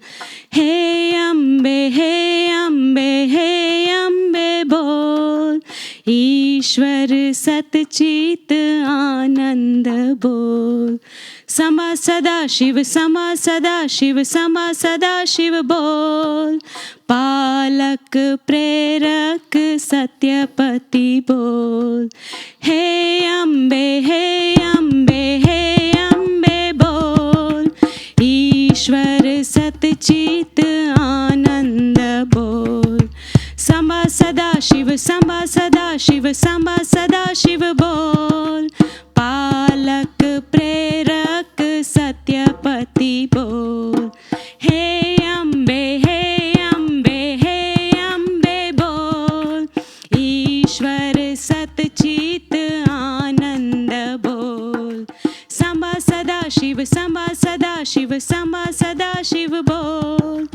हे अम्बे, हे अम्बे, हे अम्बे बोल. ईश्वर सतचित आनंद बोल. समा सदा शिव, समा सदा शिव, समा सदा शिव बोल. पालक प्रेरक सत्यपति बोल. हे अम्बे, हे अम्बे, हे अम्बे बोल. ईश्वर सतचित आनंद बोल. समा सदा शिव, समा सदा शिव, समा सदा शिव बोल. पालक प्रेरक संभा सदा शिव बोल,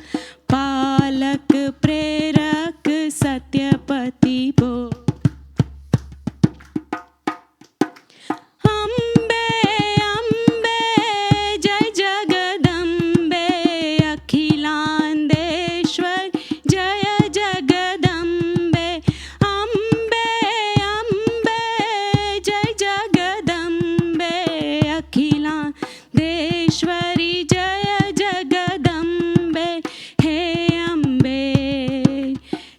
पालक प्रेरक सत्यपति बोल। अम्बे अम्बे जय जगदम्बे, अखिलांडेश्वर जय जगदम्बे। अम्बे अम्बे जय जगदम्बे, अखिलांडेश्वरी जय जगदम्बे। हे अम्बे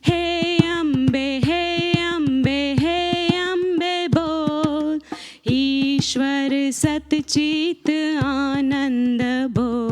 हे अम्बे हे अम्बे हे अम्बे बोल, ईश्वर सतचित आनंद बोल।